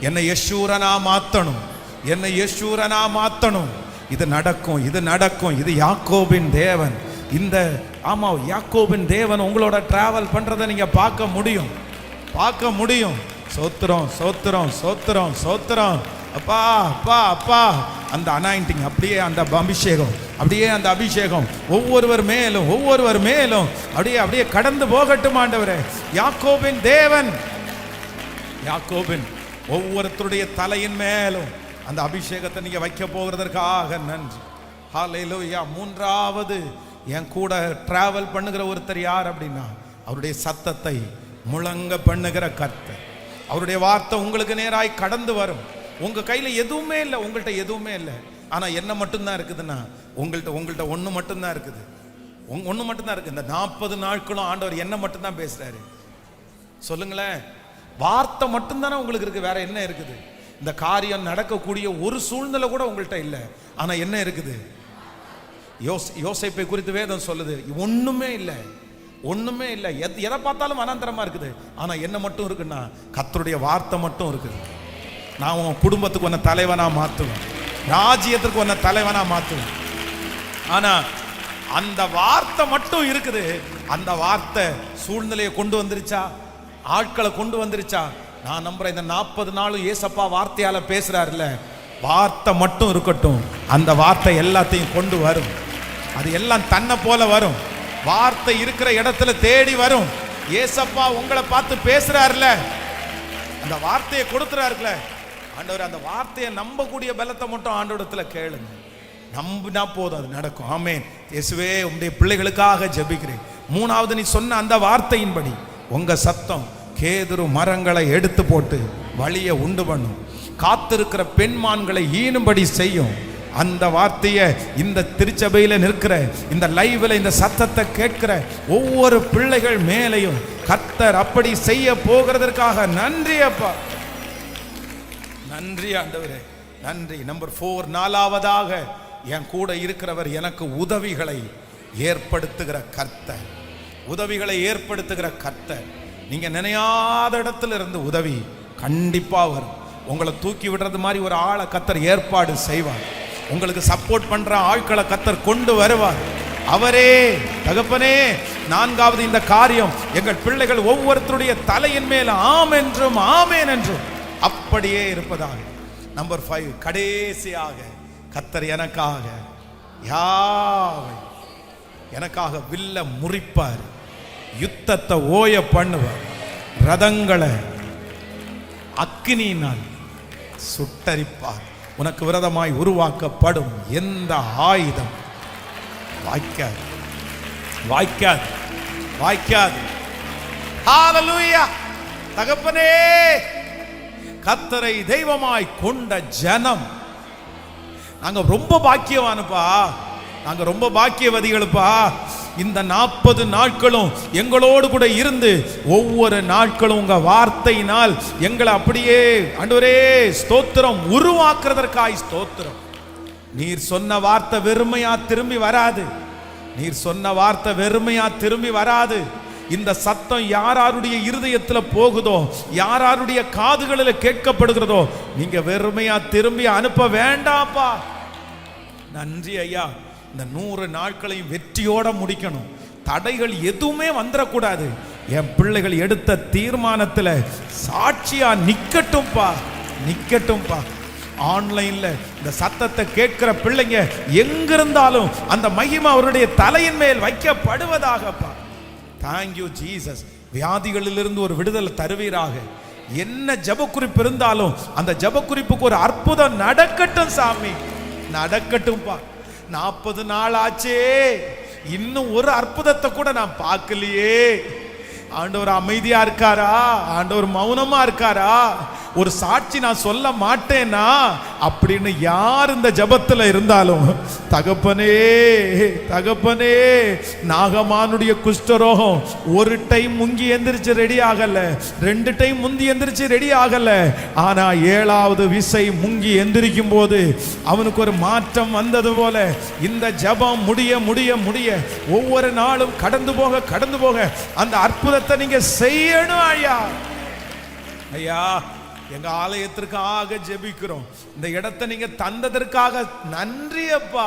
என்னை யெஷூரனா மாத்தணும், என்னை யெஷூரனா மாத்தணும். இது நடக்கும், இது நடக்கும். இது யாக்கோபின் தேவன். இந்த ஆமா யாக்கோபின் தேவன் உங்களோட டிராவல் பண்றதை நீங்க பார்க்க முடியும், பார்க்க முடியும். சோத்திரம், சோத்திரம், சோத்திரம், சோத்திரம். அப்பா அப்பா அப்பா, அந்த அனாயிண்டிங் அப்படியே, அந்த அபிஷேகம் அப்படியே, அந்த அபிஷேகம் ஒவ்வொருவர் மேலும் அப்படியே கடந்து போகட்டும் ஆண்டவரே. யாக்கோபின் தேவன், யாக்கோபின் ஒவ்வொருத்தருடைய தலையின் மேலும் அந்த அபிஷேகத்தை நீங்க வைக்க போகிறதற்காக நன்றி. ஹல்லேலூயா. மூன்றாவது என் கூட டிராவல் பண்ணுகிற ஒருத்தர் யார் அப்படின்னா அவருடைய சத்தத்தை முழங்க பண்ணுகிற கர்த்தர். அவருடைய வார்த்தை உங்களுக்கு நேராய் கடந்து வரும். உங்க கையில எதுவுமே இல்லை, உங்கள்கிட்ட எதுவுமே இல்லை. ஆனா என்ன மட்டும்தான் இருக்குதுன்னா உங்கள்கிட்ட ஒண்ணு மட்டும்தான் இருக்குது, ஒண்ணு மட்டும்தான் இருக்கு. இந்த 40 நாட்களும் ஆண்டவர் என்ன மட்டும்தான் பேசுறாரு? சொல்லுங்களேன். வார்த்தை மட்டும்தானே உங்களுக்கு இருக்கு, வேற என்ன இருக்குது? இந்த காரியம் நடக்கக்கூடிய ஒரு சூழ்நிலை கூட உங்கள்கிட்ட இல்லை. ஆனா என்ன இருக்குது? யோசேப்பை குறித்து வேதம் சொல்லுது, ஒண்ணுமே இல்லை, ஒண்ணுமே இல்லை. எதை பார்த்தாலும் அனந்தரமா இருக்குது. ஆனா என்ன மட்டும் இருக்குன்னா கர்த்தருடைய வார்த்தை மட்டும் இருக்குது. நான் உன் குடும்பத்துக்கு உன்னை தலைவனா மாத்துவேன், ராஜ்யத்திற்கு உன்னை தலைவனா மாத்துவேன். ஆனா அந்த வார்த்தை மட்டும் இருக்குது. அந்த வார்த்தை சூழ்நிலையை கொண்டு வந்துருச்சா, ஆட்களை கொண்டு வந்துருச்சா? நான் நம்புறேன் இந்த 40 நாளும் ஏசப்பா வார்த்தையால பேசுறாருல்ல, வார்த்தை மட்டும் இருக்கட்டும். அந்த வார்த்தை எல்லாத்தையும் கொண்டு வரும். அது எல்லாம் தன்னை போல வரும். வார்த்தை இருக்கிற இடத்துல தேடி வரும். ஏசப்பா உங்களை பார்த்து பேசுறாருல, அந்த வார்த்தையை கொடுத்துறாருல ஆண்டவர். அந்த வார்த்தையை நம்பக்கூடிய பலத்தை மட்டும் ஆண்டவரிடத்துல கேளுங்க. நம்பினா போதும், அது நடக்கும். ஆமென். இயேசுவே, உம்முடைய பிள்ளைகளுக்காக ஜெபிக்கிறேன். மூணாவது, நீ சொன்ன அந்த வார்த்தையின்படி உங்க சத்தம் கேதுரு மரங்களை எடுத்து போட்டு வழியை உண்டு பண்ணும், காத்திருக்கிற பெண்மான்களை ஈனும்படி செய்யும். அந்த வார்த்தையை இந்த திருச்சபையில நிற்கிற, இந்த லைவ்ல இந்த சத்தத்தை கேட்கிற ஒவ்வொரு பிள்ளைகள் மேலையும் கர்த்தர் அப்படி செய்ய போகிறதற்காக நன்றி அப்பா, நன்றி ஆண்டவரே, நன்றி. நம்பர் 4, நாலாவதாக என் கூட இருக்கிறவர் எனக்கு உதவிகளை ஏற்படுத்துகிற கர்த்தர், உதவிகளை ஏற்படுத்துகிற கர்த்தர். நீங்க நினையாத இடத்துல இருந்து உதவி கண்டிப்பா வரும். உங்களை தூக்கி விடுறது மாதிரி ஒரு ஆளை கர்த்தர் ஏற்பாடு செய்வார். உங்களுக்கு சப்போர்ட் பண்ற ஆட்களை கர்த்தர் கொண்டு வருவார். அவரே தகப்பனே. நான்காவது, இந்த காரியம் எங்கள் பிள்ளைகள் ஒவ்வொருத்தருடைய தலையின் மேல ஆம் என்றும் ஆமேன் என்றும் அப்படியே இருப்பதாக நம்பர் 5, கடைசியாக கர்த்தர் எனக்காக யாவை எனக்காக வில்ல முறிப்பார், யுத்தத்தை ஓய பண்ணுவார், ரதங்களை அக்கினியினால் சுட்டரிப்பார். உனக்கு விரதமாய் உருவாக்கப்படும் எந்த ஆயுதம் வாய்க்காது, வாய்க்காது, வாய்க்காது. ஹalleluya. தகப்பனே, கர்த்தரை தெய்வமாய் கொண்ட ஜனம் நாங்க ரொம்ப பாக்கியவானுப்பா, நாங்க ரொம்ப பாக்கியவதிகளுப்பா. இந்த 40 நாட்களும் எங்களோடு கூட இருந்து ஒவ்வொரு நாட்களும் உங்க வார்த்தையினால் எங்களை அப்படியே ஆண்டவரே ஸ்தோத்திரம் உருவாக்குறதற்காய் ஸ்தோத்திரம். நீர் சொன்ன வார்த்தை வெறுமையா திரும்பி வராது, நீர் சொன்ன வார்த்தை வெறுமையா திரும்பி வராது. இந்த சத்தம் யாருடைய இருதயத்தில் போகுதோ, யாருடைய காதுகளில் கேட்கப்படுகிறதோ, நீங்க வெறுமையா திரும்பி அனுப்ப வேண்டாப்பா. நன்றி ஐயா. இந்த 100 நாட்களையும் வெற்றியோட முடிக்கணும், தடைகள் எதுவுமே வந்துடக்கூடாது. என் பிள்ளைகள் எடுத்த தீர்மானத்தில் சாட்சியா நிக்கட்டும்பா, நிக்கட்டும்பா. ஆன்லைன்ல இந்த சத்தத்தை கேட்கிற பிள்ளைங்க எங்கிருந்தாலும் அந்த மகிமை அவருடைய தலையின் மேல் வைக்கப்படுவதாகப்பா. Thank you Jesus. வியாதிகளிலிருந்து ஒரு விடுதலை தருவீராக. என்ன ஜபக்குறிப்பு இருந்தாலும் அந்த ஜபக்குறிப்புக்கு ஒரு அற்புதம் நடக்கட்டும் சாமி, நடக்கட்டும்பா. 40 நாள் ஆச்சே, இன்னும் ஒரு அற்புதத்தை கூட நான் பார்க்கலையே. ஆண்டவர் அமைதியா இருக்காரா? ஆண்டவர் மௌனமா இருக்காரா? ஒரு சாட்சி நான் சொல்ல மாட்டேனா அப்படின்னு யார் இந்த ஜபத்துல இருந்தாலும், தகப்பனே, தகப்பனே, நாகமானுடைய குஷ்டரோகம் ஒரு டைம் முங்கி எந்திரிச்சு ரெடி ஆகல, 2 டைம் முந்தி எந்திரிச்சு ரெடி ஆகல. ஆனா 7வது விசை முங்கி எந்திரிக்கும் போது அவனுக்கு ஒரு மாற்றம் வந்தது போல இந்த ஜபம் முடிய முடிய முடிய ஒவ்வொரு நாளும் கடந்து போக கடந்து போக அந்த அற்புதத்தை நீங்க செய்யணும் ஐயா. ஐயா, எங்க ஆலயத்திற்காக ஜெபிக்கிறோம். இந்த இடத்தை நீங்க தந்ததற்காக நன்றி அப்பா.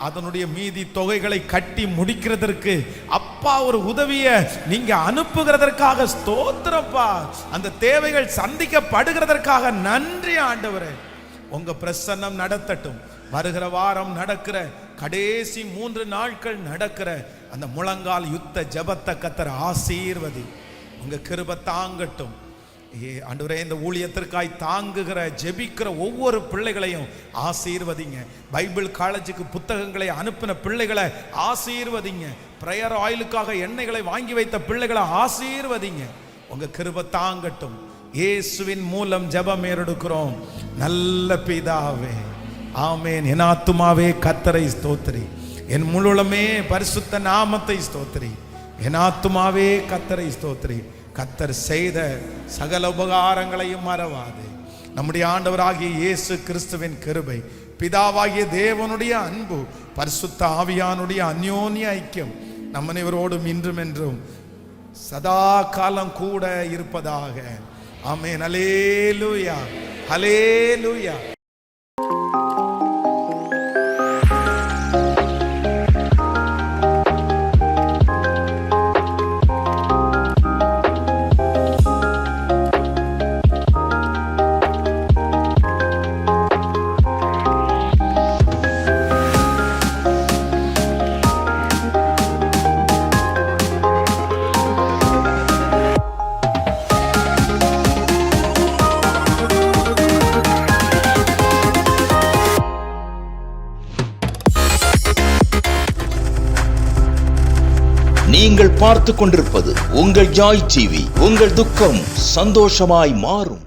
அதனுடைய மீதி தொகைகளை கட்டி முடிக்கிறதற்கு அப்பா ஒரு உதவியை நீங்க அனுப்புகிறதற்காக ஸ்தோத்திரப்பா. அந்த தேவைகள் சந்திக்கப்படுகிறதற்காக நன்றி ஆண்டவரே. உங்க பிரசன்னம் நடத்தட்டும். வருகிற வாரம் நடக்கிற கடைசி 3 நாட்கள் நடக்கிற அந்த முழங்கால் யுத்த ஜெபத்தை கர்த்தர் ஆசீர்வதி. உங்க கிருபை தாங்கட்டும் ஆண்டவரே. இந்த ஊழியத்திற்காய் தாங்குகிற ஜெபிக்கிற ஒவ்வொரு பிள்ளைகளையும் ஆசீர்வதிங்க. பைபிள் காலேஜுக்கு புத்தகங்களை அனுப்பின பிள்ளைகளை ஆசீர்வதிங்க. பிரேயர் ஆயிலுக்காக எண்ணெய்களை வாங்கி வைத்த பிள்ளைகளை ஆசீர்வதிங்க. உங்க கிருபை தாங்கட்டும். இயேசுவின் மூலம் ஜெபம் ஏறெடுக்கிறோம் நல்ல பிதாவே, ஆமென். என் ஆத்துமாவே கர்த்தரை ஸ்தோத்திரி, என் முழுமே பரிசுத்த நாமத்தை ஸ்தோத்திரி. என் ஆத்துமாவே கர்த்தரை ஸ்தோத்திரி. கர்த்தர் செய்த சகல உபகாரங்களையும் மறவாது. நம்முடைய ஆண்டவராகிய இயேசு கிறிஸ்துவின் கிருபை, பிதாவாகிய தேவனுடைய அன்பு, பரிசுத்த ஆவியானுடைய அந்யோன்ய ஐக்கியம் நம் அனைவரோடும் இன்றும் என்றும் சதா காலம் கூட இருப்பதாக. ஆமென். அல்லேலூயா, அல்லேலூயா. நீங்கள் பார்த்து கொண்டிருப்பது உங்கள் ஜாய் டிவி. உங்கள் துக்கம் சந்தோஷமாய் மாறும்.